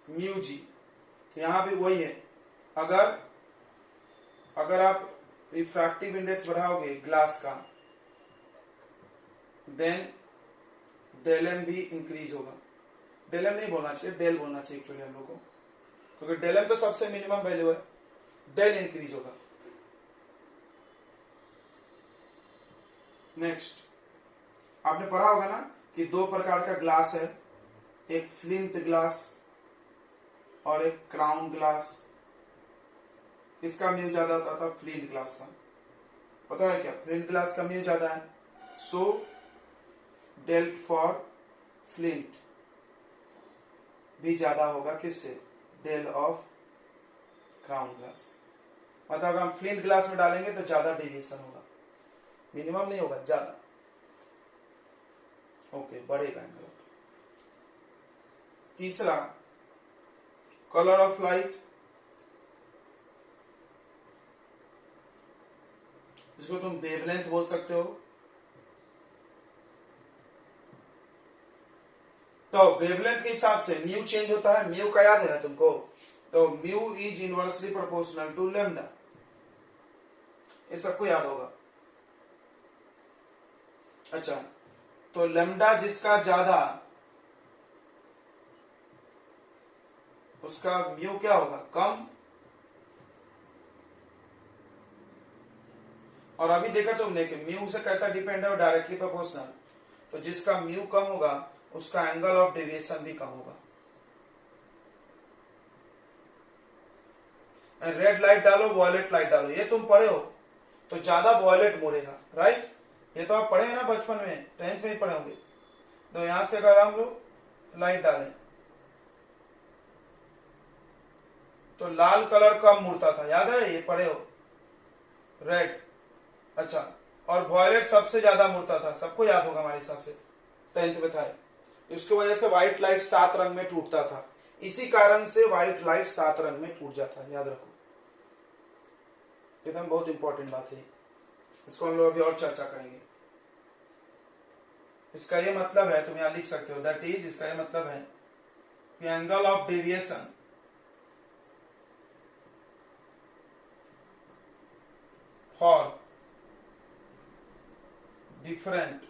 म्यू जी। तो यहां भी वही है, अगर आप रिफ्रैक्टिव इंडेक्स बढ़ाओगे ग्लास का, देन डेल एम भी इंक्रीज होगा। डेल एम नहीं बोलना चाहिए, डेल बोलना चाहिए एक्चुअली हम लोग को, क्योंकि डेल एम तो सबसे मिनिमम वैल्यू है, डेल इंक्रीज होगा। नेक्स्ट, आपने पढ़ा होगा ना कि 2 प्रकार का ग्लास है, एक फ्लिंट ग्लास और एक क्राउन ग्लास। किसका म्यू ज्यादा होता था, फ्लिंट ग्लास का। पता है क्या, फ्लिंट ग्लास का म्यू ज्यादा है, सो डेल फॉर फ्लिंट भी ज्यादा होगा किससे, डेल ऑफ क्राउन ग्लास। मतलब अगर हम फ्लिंट ग्लास में डालेंगे तो ज्यादा डेविएशन होगा, मिनिमम नहीं होगा, ज्यादा। ओके, बढ़ेगा एंगल। तीसरा कलर ऑफ लाइट, इसको तुम वेवलेंथ बोल सकते हो। तो वेवलेंथ के हिसाब से म्यू चेंज होता है, म्यू का याद है ना तुमको, तो mu is inversely proportional to lambda, ये सबको याद होगा। अच्छा, तो लैम्डा जिसका ज्यादा उसका म्यू क्या होगा, कम। और अभी देखा तुमने कि म्यू से कैसा डिपेंड है, डायरेक्टली प्रोपोर्शनल। तो जिसका म्यू कम होगा उसका एंगल ऑफ डेविएशन भी कम होगा। रेड लाइट डालो, वॉयलेट लाइट डालो, ये तुम पढ़े हो, तो ज्यादा वॉयलेट मुड़ेगा, राइट। ये तो आप पढ़े हैं ना बचपन में, 10th में ही पढ़े होंगे। तो यहां से अगर हम लोग लाइट डालें तो लाल कलर कम मुड़ता था, याद है, ये पढ़े हो, रेड। अच्छा, और वॉयलेट सबसे ज्यादा मुड़ता था, सबको याद होगा हमारे हिसाब से, 10th में था। इसकी वजह से व्हाइट लाइट 7 रंग में टूटता था, इसी कारण से व्हाइट लाइट 7 रंग में टूट जाता है, याद रखो। एकदम बहुत इंपॉर्टेंट बात है, इसको हम लोग अभी और चर्चा करेंगे। इसका ये मतलब है, तुम यहां लिख सकते हो, दैट इज, इसका ये मतलब है कि angle of deviation for different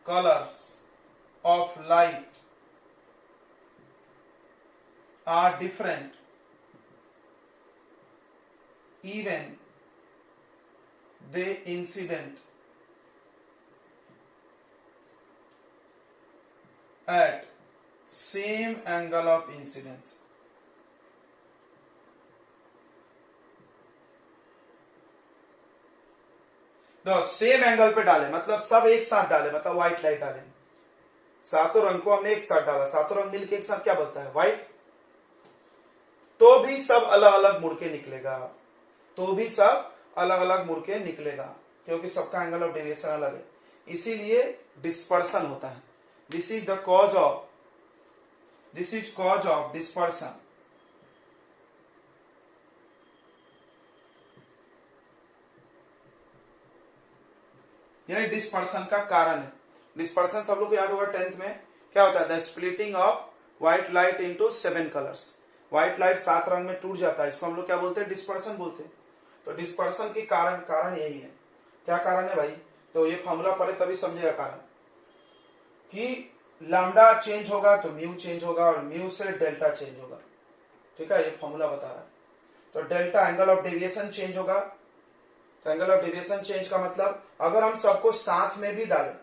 colours of light are different even they incident at same angle of incidence। तो सेम एंगल पे डाले मतलब सब एक साथ डाले, मतलब व्हाइट लाइट डाले, सातों रंग को हमने एक साथ डाला, सातों रंग मिलके एक साथ क्या बनता है, व्हाइट। तो भी सब अलग अलग मुड़ के निकलेगा, तो भी सब अलग अलग मुड़ के निकलेगा, क्योंकि सबका एंगल ऑफ डेविएशन अलग है, इसीलिए डिस्पर्सन होता है। This is the cause of, this is cause of dispersion. यह डिस्पर्सन का कारण है। डिस्पर्सन सब लोग को याद होगा 10th में क्या होता है, the splitting of white light into 7 colours. White light 7 रंग में टूट जाता है, इसको हम लोग क्या बोलते हैं, डिस्पर्सन बोलते हैं। तो डिस्पर्सन के कारण यही है। क्या कारण है भाई, तो ये फॉर्मूला पढ़े तभी समझेगा कारण, कि लैम्डा चेंज होगा तो म्यू चेंज होगा और म्यू से डेल्टा चेंज होगा। ठीक है, ये फॉर्मूला बता रहा है। तो delta angle of deviation change होगा, तो एंगल ऑफ डेविएशन चेंज का मतलब अगर हम सबको साथ में भी डालें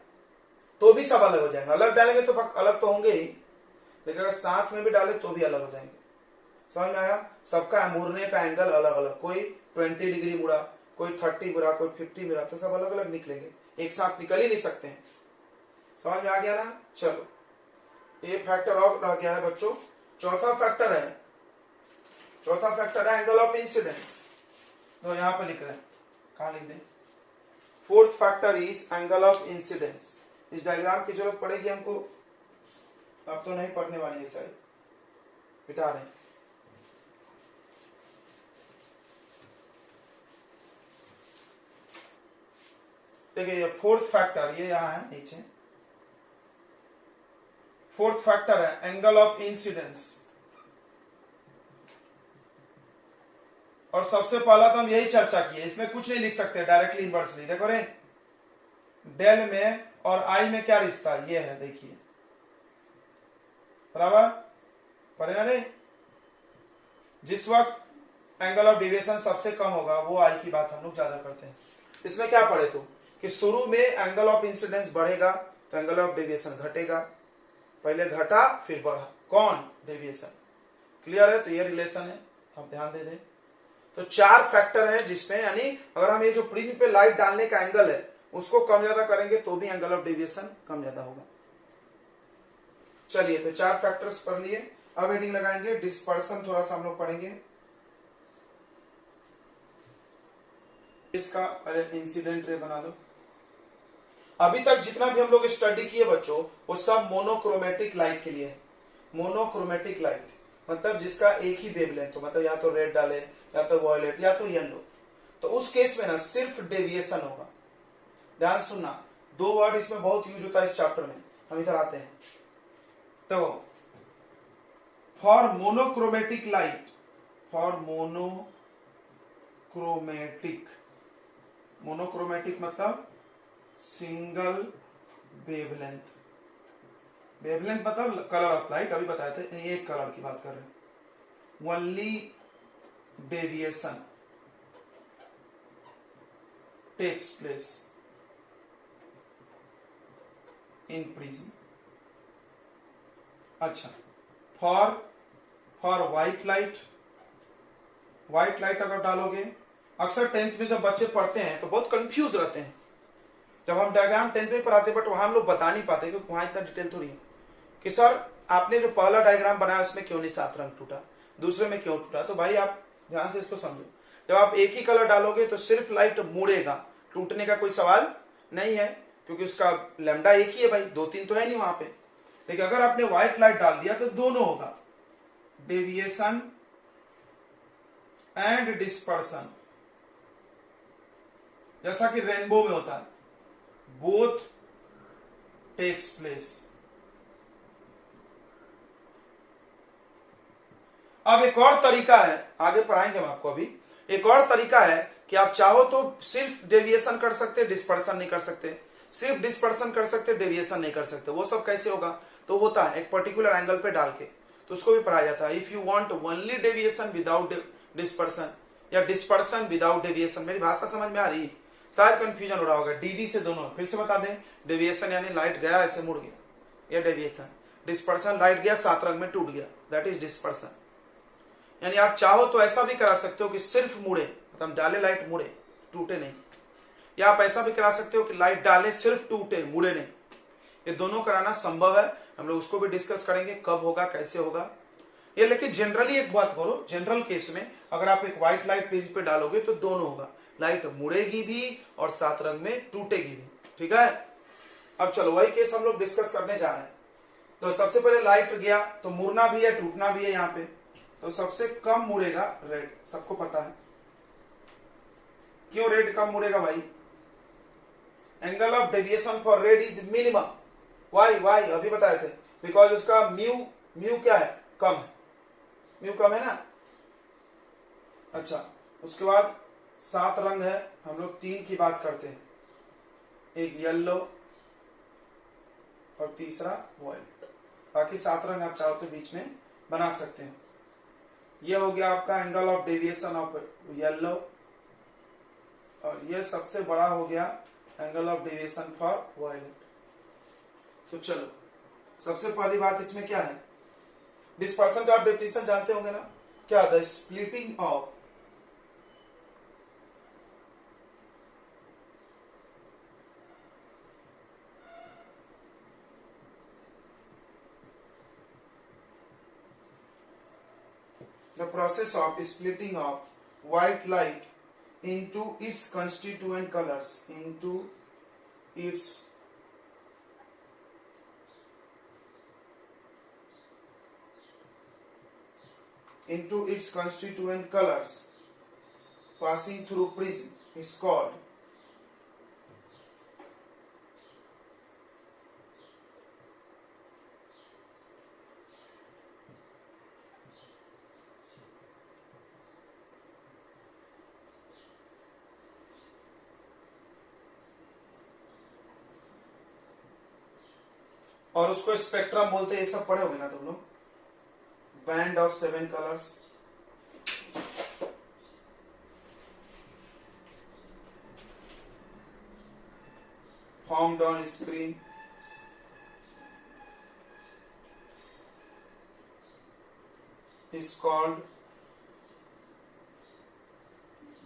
तो भी सब अलग हो जाएंगे। अलग डालेंगे तो अलग तो होंगे ही, लेकिन अगर साथ में भी डाले तो भी अलग हो जाएंगे। समझ में आया, सबका मुड़ने का एंगल अलग अलग, कोई 20 डिग्री मुड़ा, कोई 30 मुड़ा, कोई 50 मुड़ा, तो सब अलग अलग निकलेंगे, एक साथ निकल ही नहीं सकते हैं। समझ में आ गया ना। चलो ये फैक्टर और रह गया है बच्चों। चौथा फैक्टर है, चौथा फैक्टर है एंगल ऑफ इंसिडेंस। तो यहां पर लिख रहे हैं, कहां लिख दें, fourth factor is angle of incidence. इस डायग्राम की जरूरत पड़ेगी हमको, अब तो नहीं पढ़ने वाली है, शायद मिटा दें। देखिए ये फोर्थ फैक्टर, ये यहां है नीचे, फोर्थ फैक्टर है एंगल ऑफ इंसिडेंस। और सबसे पहला तो हम यही चर्चा किए, इसमें कुछ नहीं लिख सकते डायरेक्टली इनवर्सली। देखो रे, डेल में और आई में क्या रिश्ता, ये है, देखिए बराबर पढ़े ना रे। जिस वक्त एंगल ऑफ डेविएशन सबसे कम होगा वो आई की बात हम लोग ज्यादा करते हैं। इसमें क्या पढ़े तो, कि शुरू में एंगल ऑफ इंसिडेंस बढ़ेगा तो एंगल ऑफ डेविएशन घटेगा, पहले घटा फिर बढ़ा, कौन, डेविएशन। क्लियर है, तो ये रिलेशन है, आप ध्यान दे दें। तो 4 फैक्टर है जिसमें, यानी अगर हम ये जो प्रिज्म पे लाइट डालने का एंगल है उसको कम ज्यादा करेंगे तो भी एंगल ऑफ डेविएशन कम ज्यादा होगा। चलिए तो 4 फैक्टर्स पढ़ लिए, अब हेडिंग लगाएंगे डिस्पर्सन, थोड़ा सा हम लोग पढ़ेंगे इसका। अरे इंसिडेंट रे बना लो। अभी तक जितना भी हम लोग स्टडी किए बच्चों वो सब मोनोक्रोमेटिक लाइट के लिए है। मोनोक्रोमेटिक लाइट मतलब जिसका एक ही वेवलेंथ हो, मतलब या तो रेड डाले या तो वॉयलेट या तो येलो, तो उस केस में ना सिर्फ डेविएशन होगा। ध्यान सुनना, 2 वर्ड इसमें बहुत यूज होता है इस चैप्टर में, हम इधर आते हैं। तो for monochromatic light, for monochromatic, monochromatic मतलब सिंगल वेवलेंथ, वेवलेंथ मतलब कलर ऑफ लाइट, अभी बताए थे, एक कलर की बात कर रहे हैं। Only deviation takes place in prism. अच्छा, for white light, white light अगर डालोगे, अक्सर 10th में जब बच्चे पढ़ते हैं तो बहुत कंफ्यूज रहते हैं। जब हम डायग्राम 10th में पढ़ाते हैं बट वहां हम लोग बता नहीं पाते क्योंकि वहां इतना डिटेल थोड़ी है कि सर आपने जो पहला डायग्राम बनाया उसमें क्यों नहीं 7 रंग टूटा, दूसरे में क्यों टूटा। तो भाई आप ध्यान से इसको समझो, जब आप एक ही कलर डालोगे तो सिर्फ लाइट मुड़ेगा, टूटने का कोई सवाल नहीं है क्योंकि उसका लैम्डा एक ही है भाई, 2-3 तो है नहीं वहां पे। लेकिन अगर आपने व्हाइट लाइट डाल दिया तो दोनों होगा, डेविएशन एंड डिस्पर्सन, जैसा कि रेनबो में होता है, बोथ टेक्स प्लेस। अब एक और तरीका है, आगे पढ़ाएंगे हम आपको, अभी एक और तरीका है कि आप चाहो तो सिर्फ डेविएशन कर सकते, डिस्पर्सन नहीं कर सकते, सिर्फ डिस्पर्सन कर सकते, डेविएशन नहीं कर सकते। वो सब कैसे होगा? तो होता है एक पर्टिकुलर एंगल पे डाल के, तो उसको भी पढ़ाया जाता है। If you want only deviation without dispersion या डिस्पर्सन विदाउट डेविएशन। मेरी भाषा समझ में आ रही है? शायद कंफ्यूजन हो रहा होगा। डीडी से दोनों फिर से बता दें। डेविएशन यानी लाइट गया ऐसे मुड़ गया, यह डेविएशन। डिस्पर्सन लाइट गया 7 रंग में टूट गया, दैट इज डिस्पर्सन। यानी आप चाहो तो ऐसा भी करा सकते हो कि सिर्फ मुड़े, मतलब डाले लाइट मुड़े, टूटे नहीं। या आप ऐसा भी करा सकते हो कि लाइट डाले सिर्फ टूटे, मुड़े नहीं। ये दोनों कराना संभव है, हम लोग उसको भी डिस्कस करेंगे कब होगा, कैसे होगा ये। लेकिन जनरली एक बात करो, जनरल केस में अगर आप एक व्हाइट लाइट पेज पे डालोगे तो दोनों होगा, लाइट मुड़ेगी भी और 7 रंग में टूटेगी भी। ठीक है, अब चलो वही केस हम लोग डिस्कस करने जा रहे हैं। तो सबसे पहले लाइट गया तो मुड़ना भी है, टूटना भी है। यहाँ पे तो सबसे कम मुड़ेगा रेड, सबको पता है। क्यों रेड कम मुड़ेगा भाई? Angle of deviation for red is minimum. Why अभी बताए थे, बिकॉज उसका म्यू क्या है? कम है, म्यू कम है ना। अच्छा, उसके बाद 7 रंग है, हम लोग 3 की बात करते हैं, एक येलो और तीसरा वाइट। बाकी 7 रंग आप चाहो तो बीच में बना सकते हैं। ये हो गया आपका angle of deviation of yellow, और ये सबसे बड़ा हो गया angle of deviation for violet. तो चलो, सबसे पहली बात इसमें क्या है? डिस्पर्सन का आप डेफिनेशन जानते होंगे ना, क्या? The splitting of the process of splitting of white light into its constituent colors, into its constituent colors passing through prism is called और उसको स्पेक्ट्रम बोलते हैं। ये सब पढ़े होगे ना तुम लोग, band of 7 colours. formed on screen is called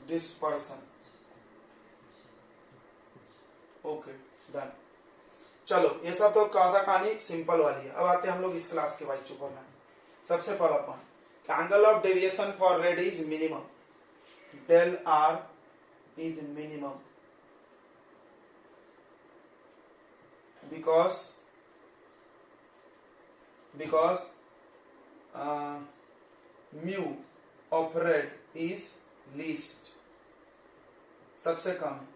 dispersion. Okay, done. चलो, ये सब तो कहानी सिंपल वाली है। अब आते हैं हम लोग इस क्लास के भाई, चुप होना। सबसे पहला point, angle of deviation for red is minimum, del R is minimum, because mu of red is least, सबसे कम है।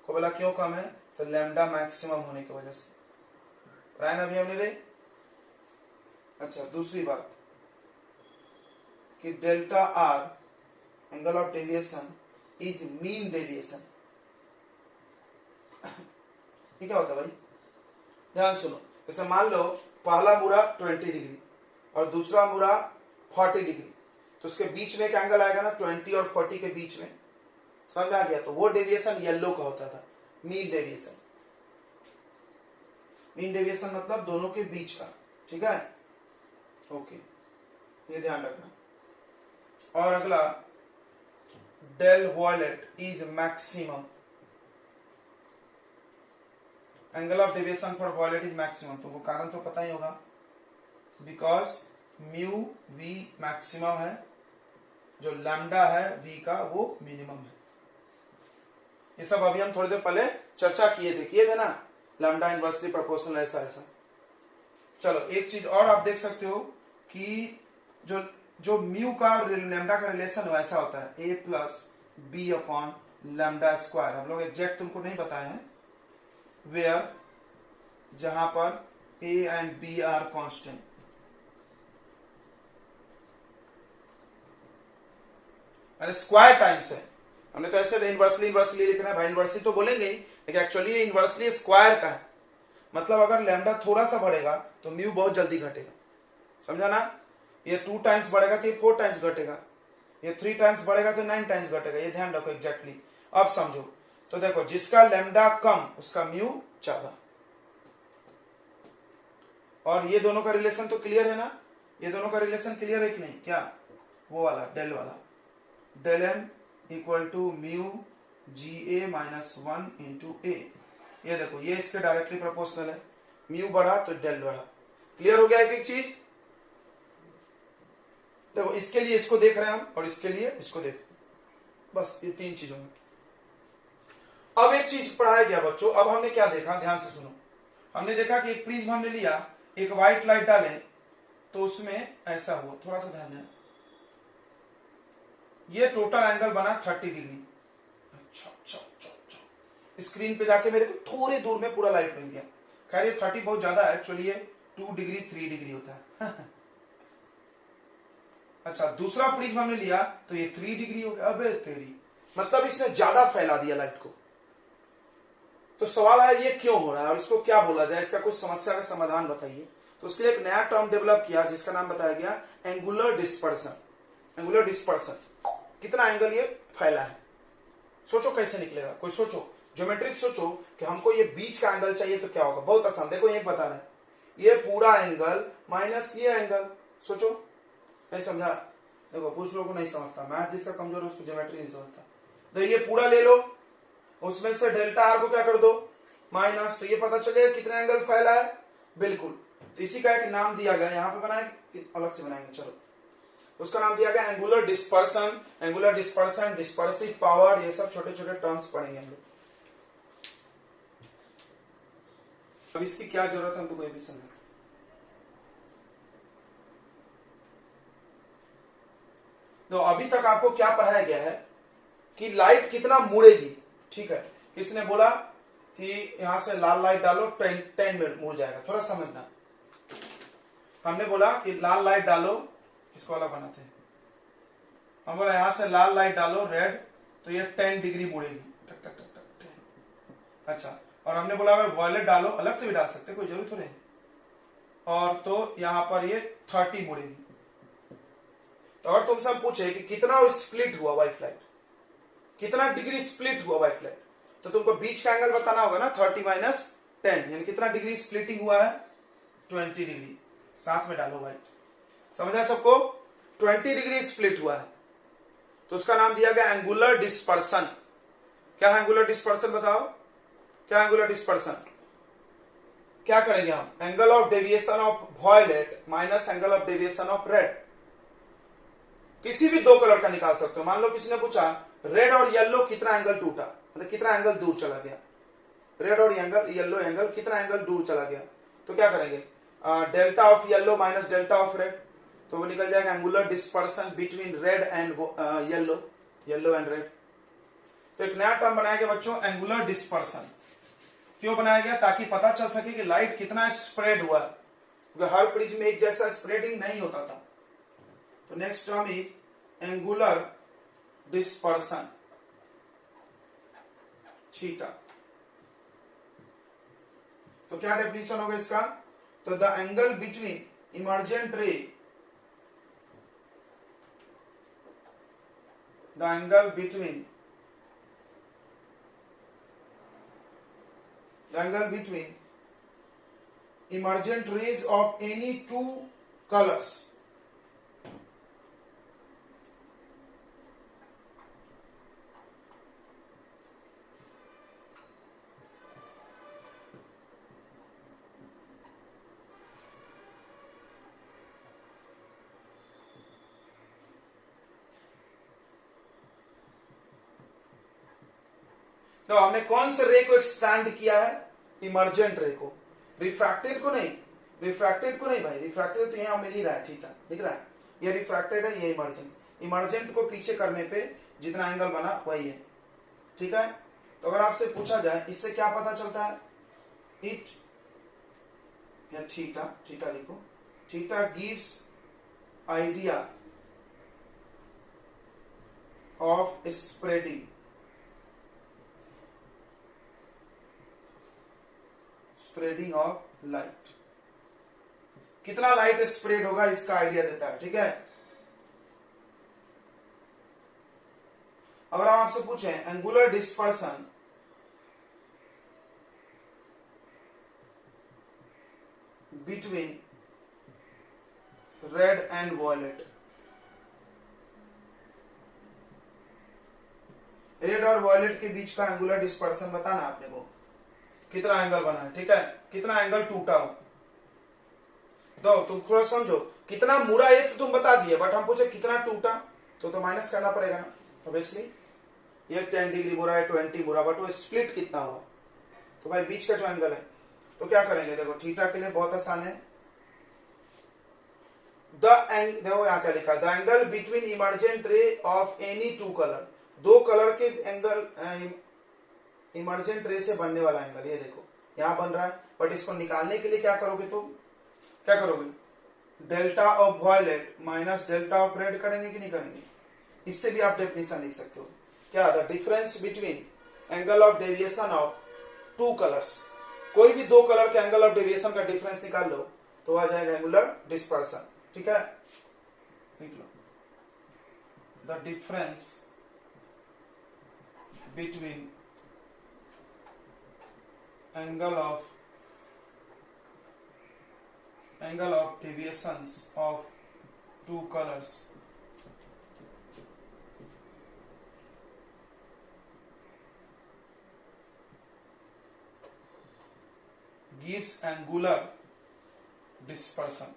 को बोला क्यों कम है? तो लैम्डा मैक्सिमम होने की वजह से। रायन अभी हमने रे। अच्छा, दूसरी बात कि delta R angle of deviation is mean deviation. ये क्या होता है भाई? ध्यान सुनो। जैसे मान लो पहला मुड़ा 20 डिग्री और दूसरा मुड़ा 40 डिग्री, तो उसके बीच में एक एंगल आएगा ना 20 और 40 के बीच में, समझ में आ गया? तो वो डेविएशन येलो का होता था, मीन डेविएशन। मीन डेविएशन मतलब दोनों के बीच का। ठीक है, ओके, ये ध्यान रखना। और अगला, del violet is maximum, angle of deviation for violet is maximum. तुमको कारण तो पता ही होगा, बिकॉज म्यू वी मैक्सिमम है, जो लैम्डा है वी का वो मिनिमम है। ये सब अभी हम थोड़ी देर पहले चर्चा किए थे ना, लैम्डा इनवर्सली प्रोपोर्शनल, ऐसा ऐसा। चलो, एक चीज और आप देख सकते हो कि जो जो म्यू का और लैम्डा का रिलेशन वैसा होता है, A plus B upon lambda square. हम लोग एग्जैक्ट तुमको नहीं बताए हैं, वेयर जहां पर A and B are constant. अरे स्क्वायर टाइम्स है, हमने तो ऐसे इनवर्सली इनवर्सली लिखना है भाई, इनवर्सली तो बोलेंगे ही, लेकिन एक्चुअली ये इनवर्सली स्क्वायर का है। मतलब अगर लैम्डा थोड़ा सा बढ़ेगा तो म्यू बहुत जल्दी घटेगा, समझा ना। ये 2 टाइम्स बढ़ेगा तो ये 4 टाइम्स घटेगा, ये 3 टाइम्स बढ़ेगा तो 9 टाइम्स घटेगा, ये ध्यान रखो एग्जैक्टली। अब समझो, तो देखो जिसका लैम्डा कम उसका म्यू ज्यादा। और ये दोनों का रिलेशन तो क्लियर है ना, ये दोनों का रिलेशन क्लियर है कि नहीं, क्या वो वाला डेल वाला, del M equal to mu G A minus 1 into A. ये देखो ये इसके डायरेक्टली प्रोपोर्शनल है, म्यू बढ़ा तो डेल बढ़ा। क्लियर हो गया एक एक चीज। देखो इसके लिए इसको देख रहे हैं हम, और इसके लिए इसको देख, बस ये 3 चीजों में। अब एक चीज पढ़ाया गया बच्चों, अब हमने क्या देखा, ध्यान से सुनो। हमने देखा कि एक प्रिज्म हमने लिया, एक व्हाइट लाइट डाले तो उसमें ऐसा हुआ, थोड़ा सा ध्यान देना, ये टोटल एंगल बना 30 डिग्री। अच्छा अच्छा अच्छा अच्छा, स्क्रीन पे जाके मेरे को थोड़ी दूर में पूरा लाइट मिल गया। खैर ये 30 बहुत ज्यादा है, एक्चुअली ये 2 डिग्री 3 डिग्री होता है। अच्छा दूसरा प्रिज्म हमने लिया तो ये 3 डिग्री हो गया। अबे तेरी, मतलब इसने ज्यादा फैला दिया लाइट को। तो सवाल है ये क्यों हो रहा है और इसको क्या बोला जाए, इसका कुछ समस्या का समाधान बताइए। तो उसके लिए एक नया टर्म डेवलप किया जिसका नाम बताया गया एंगुलर डिस्पर्सन। एंगुलर डिस्पर्सन, कितना एंगल ये फैला है, सोचो कैसे निकलेगा। कोई सोचो, ज्योमेट्री सोचो कि हमको ये बीच का एंगल चाहिए तो क्या होगा। बहुत आसान, देखो ये बता रहे हैं, ये पूरा एंगल माइनस ये एंगल। सोचो, नहीं समझा? देखो कुछ लोगों को नहीं समझता, मैथ जिसका कमजोर है उसको ज्योमेट्री नहीं समझता। तो ये पूरा ले लो, उसमें से डेल्टा आर को क्या कर दो माइनस, तो ये पता चलेगा कितना एंगल फैला है। बिल्कुल, तो इसी का एक नाम दिया गया, यहाँ पे बनाए कि अलग से बनाएंगे, चलो उसका नाम दिया गया angular dispersion. Angular dispersion, dispersive power, ये सब छोटे छोटे टर्म्स पढ़ेंगे हम लोग। अब इसकी क्या जरूरत है हमको ये भी समझना। तो अभी तक आपको क्या पढ़ाया गया है कि लाइट कितना मुड़ेगी, ठीक है। किसने बोला कि यहां से लाल लाइट डालो 10 मिनट मुड़ जाएगा, थोड़ा समझना। हमने बोला कि लाल लाइट डालो, इसको अलग बनाते हैं। हम बोला यहां से लाल लाइट डालो रेड, तो ये 10 डिग्री मुड़ेगी, टक टक टक टक। अच्छा, और हमने बोला अगर वॉयलेट डालो, अलग से भी डाल सकते, कोई जरूरत नहीं, और तो यहां पर ये 30 मुड़ेगी। तो अगर तुमसे हम पूछे कि कितना स्प्लिट हुआ व्हाइट लाइट, कितना डिग्री स्प्लिट हुआ व्हाइट लाइट, तो तुमको बीच का एंगल बताना होगा ना, 30 माइनस 10, यानी कितना डिग्री स्प्लिटिंग हुआ है, 20 डिग्री। साथ में डालो व्हाइट, समझा सबको? 20 डिग्री स्प्लिट हुआ है, तो उसका नाम दिया गया एंगुलर डिस्पर्सन। क्या है एंगुलर डिस्पर्सन, बताओ क्या एंगुलर डिस्पर्सन? क्या करेंगे हम, angle of deviation of violet minus angle of deviation of red. किसी भी 2 कलर का निकाल सकते हो। मान लो किसी ने पूछा रेड और येलो कितना एंगल टूटा, मतलब कितना एंगल दूर चला गया, रेड और येलो एंगल कितना एंगल दूर चला गया, तो क्या करेंगे, delta of yellow minus delta of red, तो वो निकल जाएगा angular dispersion between red and yellow and red. तो एक नया टर्म बनाया गया बच्चों, एंगुलर डिस्पर्सन। क्यों बनाया गया? ताकि पता चल सके कि लाइट कितना स्प्रेड हुआ, क्योंकि हर प्रिज्म में एक जैसा स्प्रेडिंग नहीं होता था। तो next term is angular dispersion, theta. तो क्या डेफिनेशन होगा इसका? तो द एंगल बिटवीन इमर्जेंट रे, the angle between emergent rays of any 2 colors तो हमने कौन से रे को एक्सपैंड किया है? इमर्जेंट रे को, रिफ्रैक्टेड को नहीं। रिफ्रैक्टेड को नहीं भाई, रिफ्रैक्टेड तो यहां मिल ही रहा है, ठीक है, दिख रहा है। ये रिफ्रैक्टेड है, ये इमर्जेंट। इमर्जेंट को पीछे करने पे जितना एंगल बना वही है, ठीक है। तो अगर आपसे पूछा जाए इससे क्या पता चलता है, इट या थीटा, थीटा लिखो, theta gives idea of spreading of light. कितना लाइट स्प्रेड होगा इसका आइडिया देता है, ठीक है। अगर हम आपसे पूछें angular dispersion between red and violet, red और वॉयलेट के बीच का एंगुलर डिस्पर्सन बताना आपने को, कितना एंगल बना है, ठीक है, कितना एंगल टूटा हो। तो तुम थोड़ा समझो, कितना मुड़ा ये तो तुम बता दिए, बट हम पूछे कितना टूटा तो माइनस करना पड़ेगा ना ऑब्वियसली। ये 10 डिग्री मुड़ा है, 20 मुड़ा, बट वो स्प्लिट कितना हुआ, तो भाई बीच का जो एंगल है, तो क्या करेंगे, देखो थीटा के लिए बहुत आसान है, देखो यहाँ क्या लिखा, the angle between emergent ray of any two colour, दो कलर के एंगल इमर्जेंट रे से बनने वाला एंगल, ये देखो यहां बन रहा है, बट इसको निकालने के लिए क्या करोगे, तो क्या करोगे, delta of violet minus delta of red करेंगे कि नहीं करेंगे। इससे भी आप डेफिनेशन लिख सकते हो, क्या the difference between angle of deviation of two colours, कोई भी दो कलर के एंगल ऑफ डेविएशन का डिफरेंस निकाल लो तो आ जाएगा एंगुलर डिस्पर्सन, ठीक है। लिख लो, the difference between angle of deviations of two colors gives angular dispersion।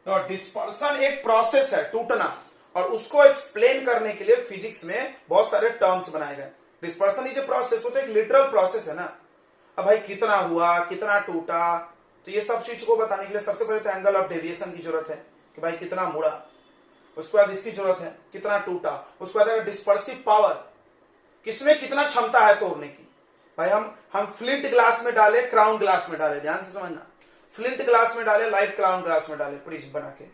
तो डिस्पर्सन एक प्रोसेस है, टूटना, और उसको एक्सप्लेन करने के लिए फिजिक्स में बहुत सारे टर्म्स बनाए गए। डिस्पर्सन इज ए प्रोसेस, वो तो एक लिटरल प्रोसेस है ना। अब भाई कितना हुआ, कितना टूटा, तो ये सब चीज को बताने के लिए सबसे पहले तो एंगल ऑफ डेविएशन की जरूरत है कि भाई कितना मुड़ा, उसके बाद इसकी जरूरत है कितना टूटा, उसके बाद डिस्पर्सिव पावर, किसमें कितना क्षमता है तोड़ने की। भाई हम फ्लिंट ग्लास में डाले, क्राउन ग्लास में डाले, ध्यान से समझना, फ्लिंट ग्लास में डाले, लाइट क्राउन ग्लास में डाले, प्रिज्म बना के,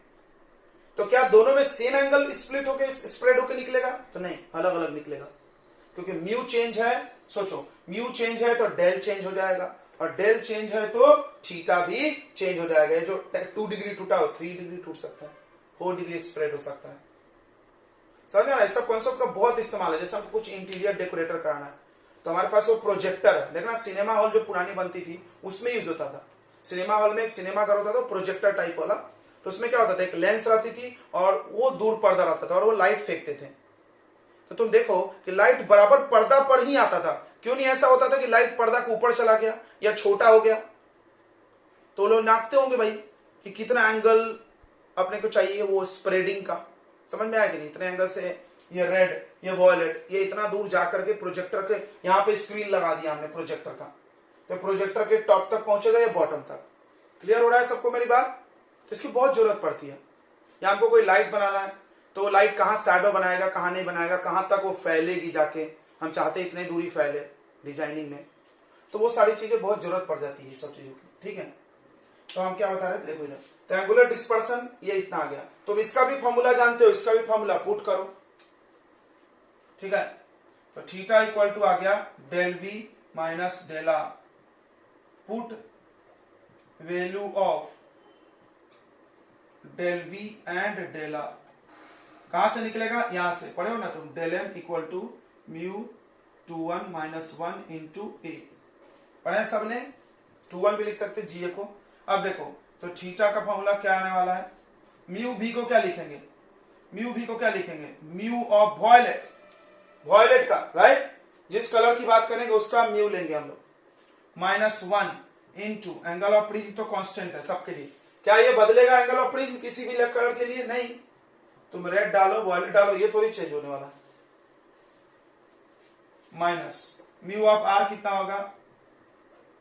तो क्या दोनों में सेम एंगल स्प्लिट होके स्प्रेड होके निकलेगा, तो नहीं, अलग अलग निकलेगा, क्योंकि म्यू चेंज है। सोचो म्यू चेंज है तो डेल चेंज हो जाएगा, और डेल चेंज है तो थीटा भी चेंज हो जाएगा। जो 2 डिग्री टूटा हो 3 डिग्री टूट सकता है, 4 डिग्री स्प्रेड हो सकता है। समझ में, ऐसा कॉन्सेप्ट का बहुत इस्तेमाल है। जैसे हमको कुछ इंटीरियर डेकोरेटर कराना है तो हमारे पास वो प्रोजेक्टर है, देखना सिनेमा हॉल जो पुरानी बनती थी उसमें यूज होता था। सिनेमा हॉल में एक सिनेमा घर होता था प्रोजेक्टर टाइप वाला, तो उसमें क्या होता था, एक लेंस रहती थी और वो दूर पर्दा रहता था और वो लाइट फेंकते थे। तो तुम देखो कि लाइट बराबर पर्दा पर ही आता था। क्यों नहीं ऐसा होता था कि लाइट पर्दा के ऊपर चला गया या छोटा हो गया, तो लोग नापते होंगे भाई कि कितना एंगल अपने को चाहिए वो स्प्रेडिंग का। समझ में आया कि नहीं, इतने एंगल से ये रेड, ये वॉयलेट, ये इतना दूर जाकर के प्रोजेक्टर के यहाँ पे स्क्रीन लगा दिया हमने प्रोजेक्टर का, तो प्रोजेक्टर के टॉप तक पहुंचेगा या बॉटम तक। क्लियर हो रहा है सबको मेरी बात। तो इसकी बहुत जरूरत पड़ती है। या हमको कोई लाइट बनाना है तो वो लाइट कहाँ शैडो बनाएगा, कहाँ नहीं बनाएगा, कहाँ तक वो फैलेगी जाके, हम चाहते इतनी दूरी फैले डिजाइनिंग में, तो वो सारी चीजें बहुत जरूरत पड़ जाती है सब चीजों की, ठीक है। तो हम क्या बता रहे थे, देखो इधर, तो एंगुलर डिस्पर्सन ये इतना आ गया। तो इसका भी फॉर्मूला जानते हो, इसका भी फॉर्मूला पुट करो, ठीक है। तो थीटा इक्वल टू आ गया del V minus del R, put value of del V and del R, कहां से निकलेगा, यहां से पढ़े हो ना तुम, del M equal to mu 2 1 - 1 into A, पढ़े सबने, 2 1 भी लिख सकते जीए को। अब देखो तो थीटा का फॉर्मूला क्या आने वाला है, म्यू भी को क्या लिखेंगे, म्यू भी को क्या लिखेंगे, म्यू ऑफ वॉयलेट, वॉयलेट का, राइट, जिस कलर की बात करेंगे उसका म्यू लेंगे हम लोग, -1 इंटू एंगल ऑफ प्रिज्म, तो कांस्टेंट है सबके लिए। क्या ये बदलेगा एंगल ऑफ प्रिज्म किसी भी कलर के लिए, नहीं। तुम रेड डालो वॉयलेट डालो, ये थोड़ी चेंज होने वाला है। माइनस म्यू ऑफ आर कितना होगा,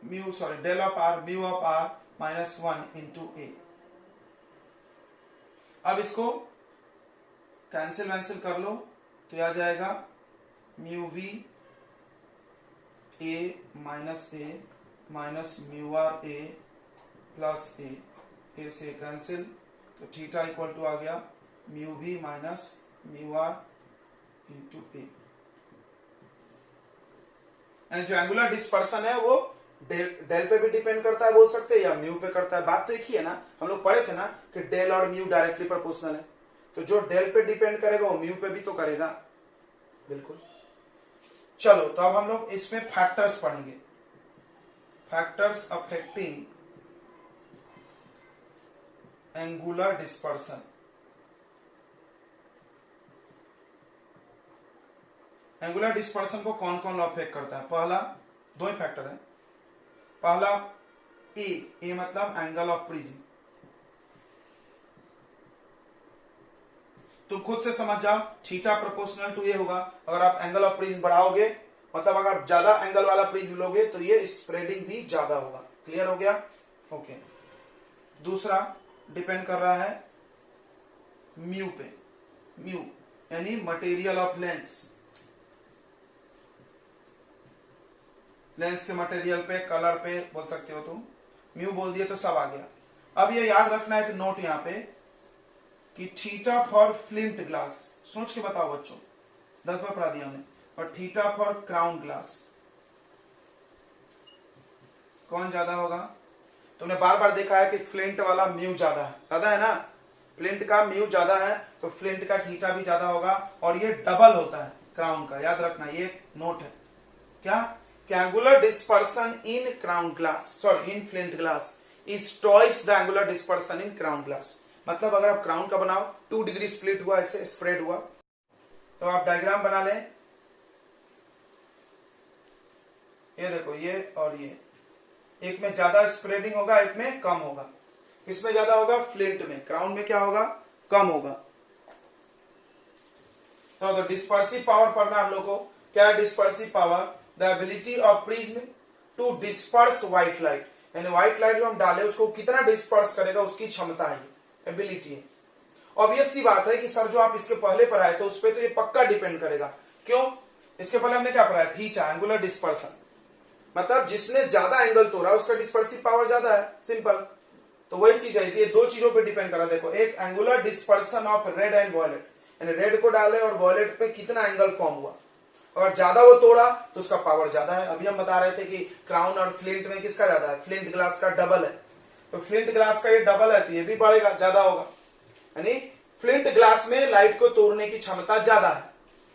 mu sorry del of R, mu of R -1 into A. अब इसको कैंसिल वैंसिल कर लो तो आ जाएगा mu V A minus mu R A plus A से कैंसिल, तो थीटा इक्वल टू आ गया mu V minus mu R into A. जो एंगुलर डिस्पर्सन है वो डेल पे भी डिपेंड करता है बोल सकते हैं, या म्यू पे करता है। बात तो एक ही है ना, हम लोग पढ़े थे ना कि डेल और म्यू डायरेक्टली प्रोपोर्शनल है, तो जो डेल पे डिपेंड करेगा वो म्यू पे भी तो करेगा। बिल्कुल। चलो तो अब हम लोग इसमें फैक्टर्स पढ़ेंगे, factors affecting angular dispersion. Angular dispersion को कौन कौन अफेक्ट करता है? पहला, दो ही फैक्टर है। पहला ए मतलब एंगल ऑफ प्रिज्म। तुम खुद से समझ जाओ, थीटा प्रोपोर्शनल टू ए होगा। अगर आप एंगल ऑफ प्रिज्म बढ़ाओगे, मतलब अगर आप ज्यादा एंगल वाला प्रिज्म लोगे तो ये स्प्रेडिंग भी ज्यादा होगा। क्लियर हो गया? ओके। दूसरा डिपेंड कर रहा है म्यू पे, म्यू यानी मटेरियल ऑफ लेंस, लेंस के मटेरियल पे, कलर पे बोल सकते हो तुम। म्यू बोल दिए तो सब आ गया। अब ये याद रखना है कि नोट यहां पे कि थीटा फॉर फ्लिंट ग्लास, सोच के बताओ बच्चों, 10 बार पढ़ा दिया हमने। और थीटा फॉर क्राउन ग्लास कौन ज्यादा होगा? तुमने बार बार देखा है कि फ्लिंट वाला म्यू ज्यादा है ना, फ्लिंट का म्यू ज्यादा है तो फ्लिंट का थीटा भी ज्यादा होगा, और ये डबल होता है क्राउन का। याद रखना, ये नोट है क्या? Angular dispersion in crown glass, sorry in flint glass is twice the angular dispersion in crown glass. मतलब अगर आप क्राउन का बनाओ, 2 डिग्री स्प्लिट हुआ, ऐसे स्प्रेड हुआ, तो आप डायग्राम बना लें। ये देखो, ये और ये, एक में ज्यादा स्प्रेडिंग होगा, एक में कम होगा। किसमें ज्यादा होगा? फ्लिंट में। क्राउन में क्या होगा? कम होगा। तो डिस्पर्सिव पावर पढ़ना हम लोग को। क्या है dispersive power? The ability of prism to disperse white light, यानी व्हाइट लाइट जो हम डाले उसको कितना डिस्पर्स करेगा, उसकी क्षमता है, एबिलिटी है। ऑब्वियस सी बात है कि सर जो आप इसके पहले पढ़ाए थे उस पर तो ये पक्का डिपेंड करेगा। क्यों? इसके पहले हमने क्या पढ़ाया? थीटा, एंगुलर डिस्पर्सन, मतलब जिसने ज्यादा एंगल तोड़ा उसका डिस्पर्सिव पावर ज्यादा है, सिंपल। तो वही चीज है, ये दो चीजों पे डिपेंड करा। देखो, एक angular dispersion of red and violet, यानी रेड को डाले और वॉयलेट पे कितना एंगल फॉर्म हुआ, और ज्यादा वो तोड़ा तो उसका पावर ज्यादा है। अभी हम बता रहे थे कि क्राउन और फ्लिंट में किसका ज्यादा है? फ्लिंट ग्लास का डबल है, तो फ्लिंट ग्लास का ये डबल है तो ये भी बढ़ेगा, ज्यादा होगा। यानी फ्लिंट ग्लास में लाइट को तोड़ने की क्षमता ज्यादा है,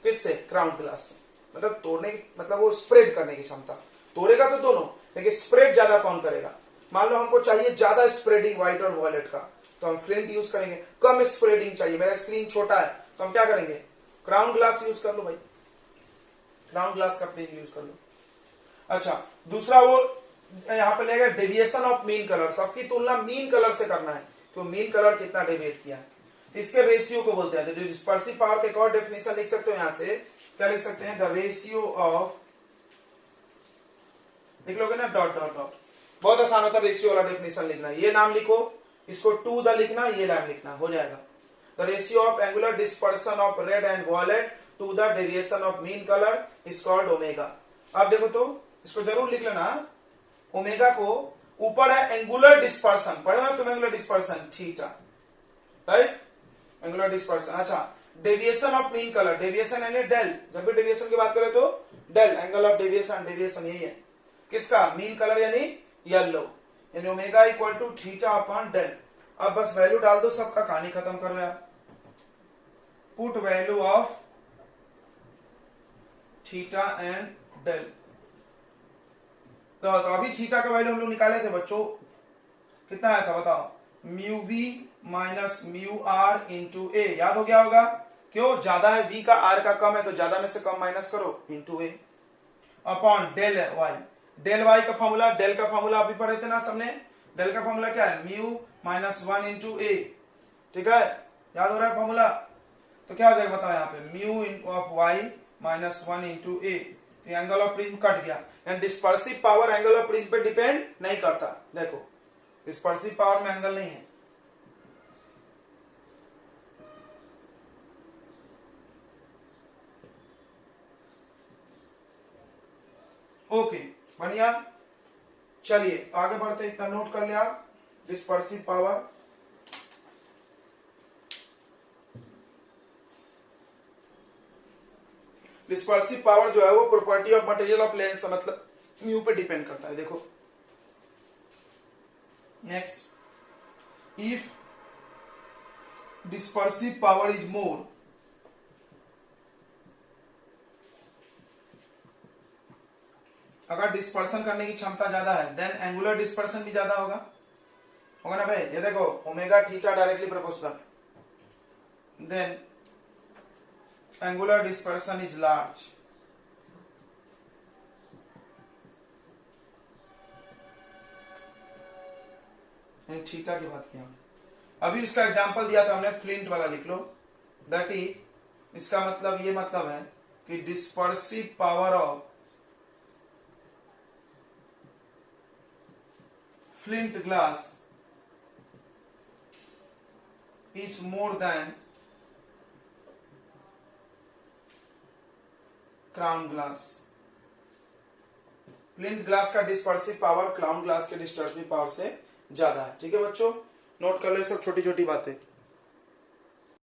किससे? क्राउन ग्लास से। मतलब तोड़ने की मतलब वो स्प्रेड करने की क्षमता, तोड़ेगा तो दोनों, लेकिन स्प्रेड ज्यादा कौन करेगा? मान लो हमको चाहिए ज्यादा स्प्रेडिंग व्हाइट और वॉयलेट का, तो हम फ्लिंट यूज करेंगे। कम स्प्रेडिंग चाहिए, मेरा स्क्रीन छोटा है, तो हम क्या करेंगे? क्राउन ग्लास यूज कर लो भाई, क्राउन ग्लास का प्लेन यूज कर लो। अच्छा, दूसरा वो यहां पे लेगा डेविएशन ऑफ मीन कलर। सबकी तुलना मीन कलर से करना है, तो मीन कलर कितना डेविएट किया है, इसके रेशियो को बोलते हैं। डिस्पर्सिव पावर का एक और डेफिनेशन लिख सकते हो यहां से, क्या लिख सकते हैं? द रेशियो ऑफ, लिख लोगे ना, डॉट डॉट डॉट, बहुत आसान होता है रेशियो वाला डेफिनेशन लिखना। ये नाम लिखो, इसको टू द लिखना, ये नाम लिखना, हो जाएगा। The ratio of angular dispersion of red and violet to the deviation of mean colour is called omega. अब देखो तो इसको जरूर लिख लेना, ओमेगा को ऊपर है एंगुलर डिस्पर्सन, पढ़े ना तुम angular dispersion, theta, right? Angular dispersion. अच्छा, deviation of mean colour, deviation यानी डेल, जब भी डेविएशन की बात करें तो del, angle of deviation, deviation यही है किसका? मीन कलर यानी येलो, यानी omega equal to theta upon del. अब बस वैल्यू डाल दो, सबका कहानी खत्म करो यार। Put value of theta and del. तो अभी थीटा का वैल्यू हम लोग निकाले थे बच्चों, कितना आया था बताओ? Mu V minus mu R into A. याद हो गया होगा, क्यों? ज्यादा है v का, r का कम है, तो ज्यादा में से कम माइनस करो, into A upon del Y. Del Y का फॉर्मूला, डेल का फॉर्मूला अभी पढ़े थे ना सबने। डेल का फॉर्मूला क्या है? म्यू माइनस 1 इंटू ए, ठीक है? याद हो रहा है फॉर्मूला? तो क्या हो जाएगा बताओ यहाँ पे? Mu of Y minus 1 into A. तो एंगल ऑफ प्रिज्म कट गया, यानी dispersive power angle of prism पे डिपेंड नहीं करता। देखो डिस्पर्सिव पावर में एंगल नहीं है। ओके बढ़िया, चलिए आगे बढ़ते, इतना नोट कर लिया। डिस्पर्सिव पावर, डिस्पर्सिव पावर जो है वो property of material of lens मतलब म्यू पे डिपेंड करता है। देखो next, if dispersive power is more, अगर डिस्पर्सन करने की क्षमता ज्यादा है देन एंगुलर डिस्पर्सन भी ज्यादा होगा ना भाई। ये देखो omega theta directly proportional, then angular dispersion is large. Theta की बात किया, अभी इसका एग्जांपल दिया था हमने, फ्लिंट वाला लिख लो। दैट इज, इसका मतलब ये मतलब है कि dispersive power of flint glass is more than crown glass। flint glass का डिस्पर्सिव पावर क्राउन ग्लास के डिस्पर्सिव पावर से ज्यादा है। ठीक है बच्चों, नोट कर लो सब छोटी छोटी बातें।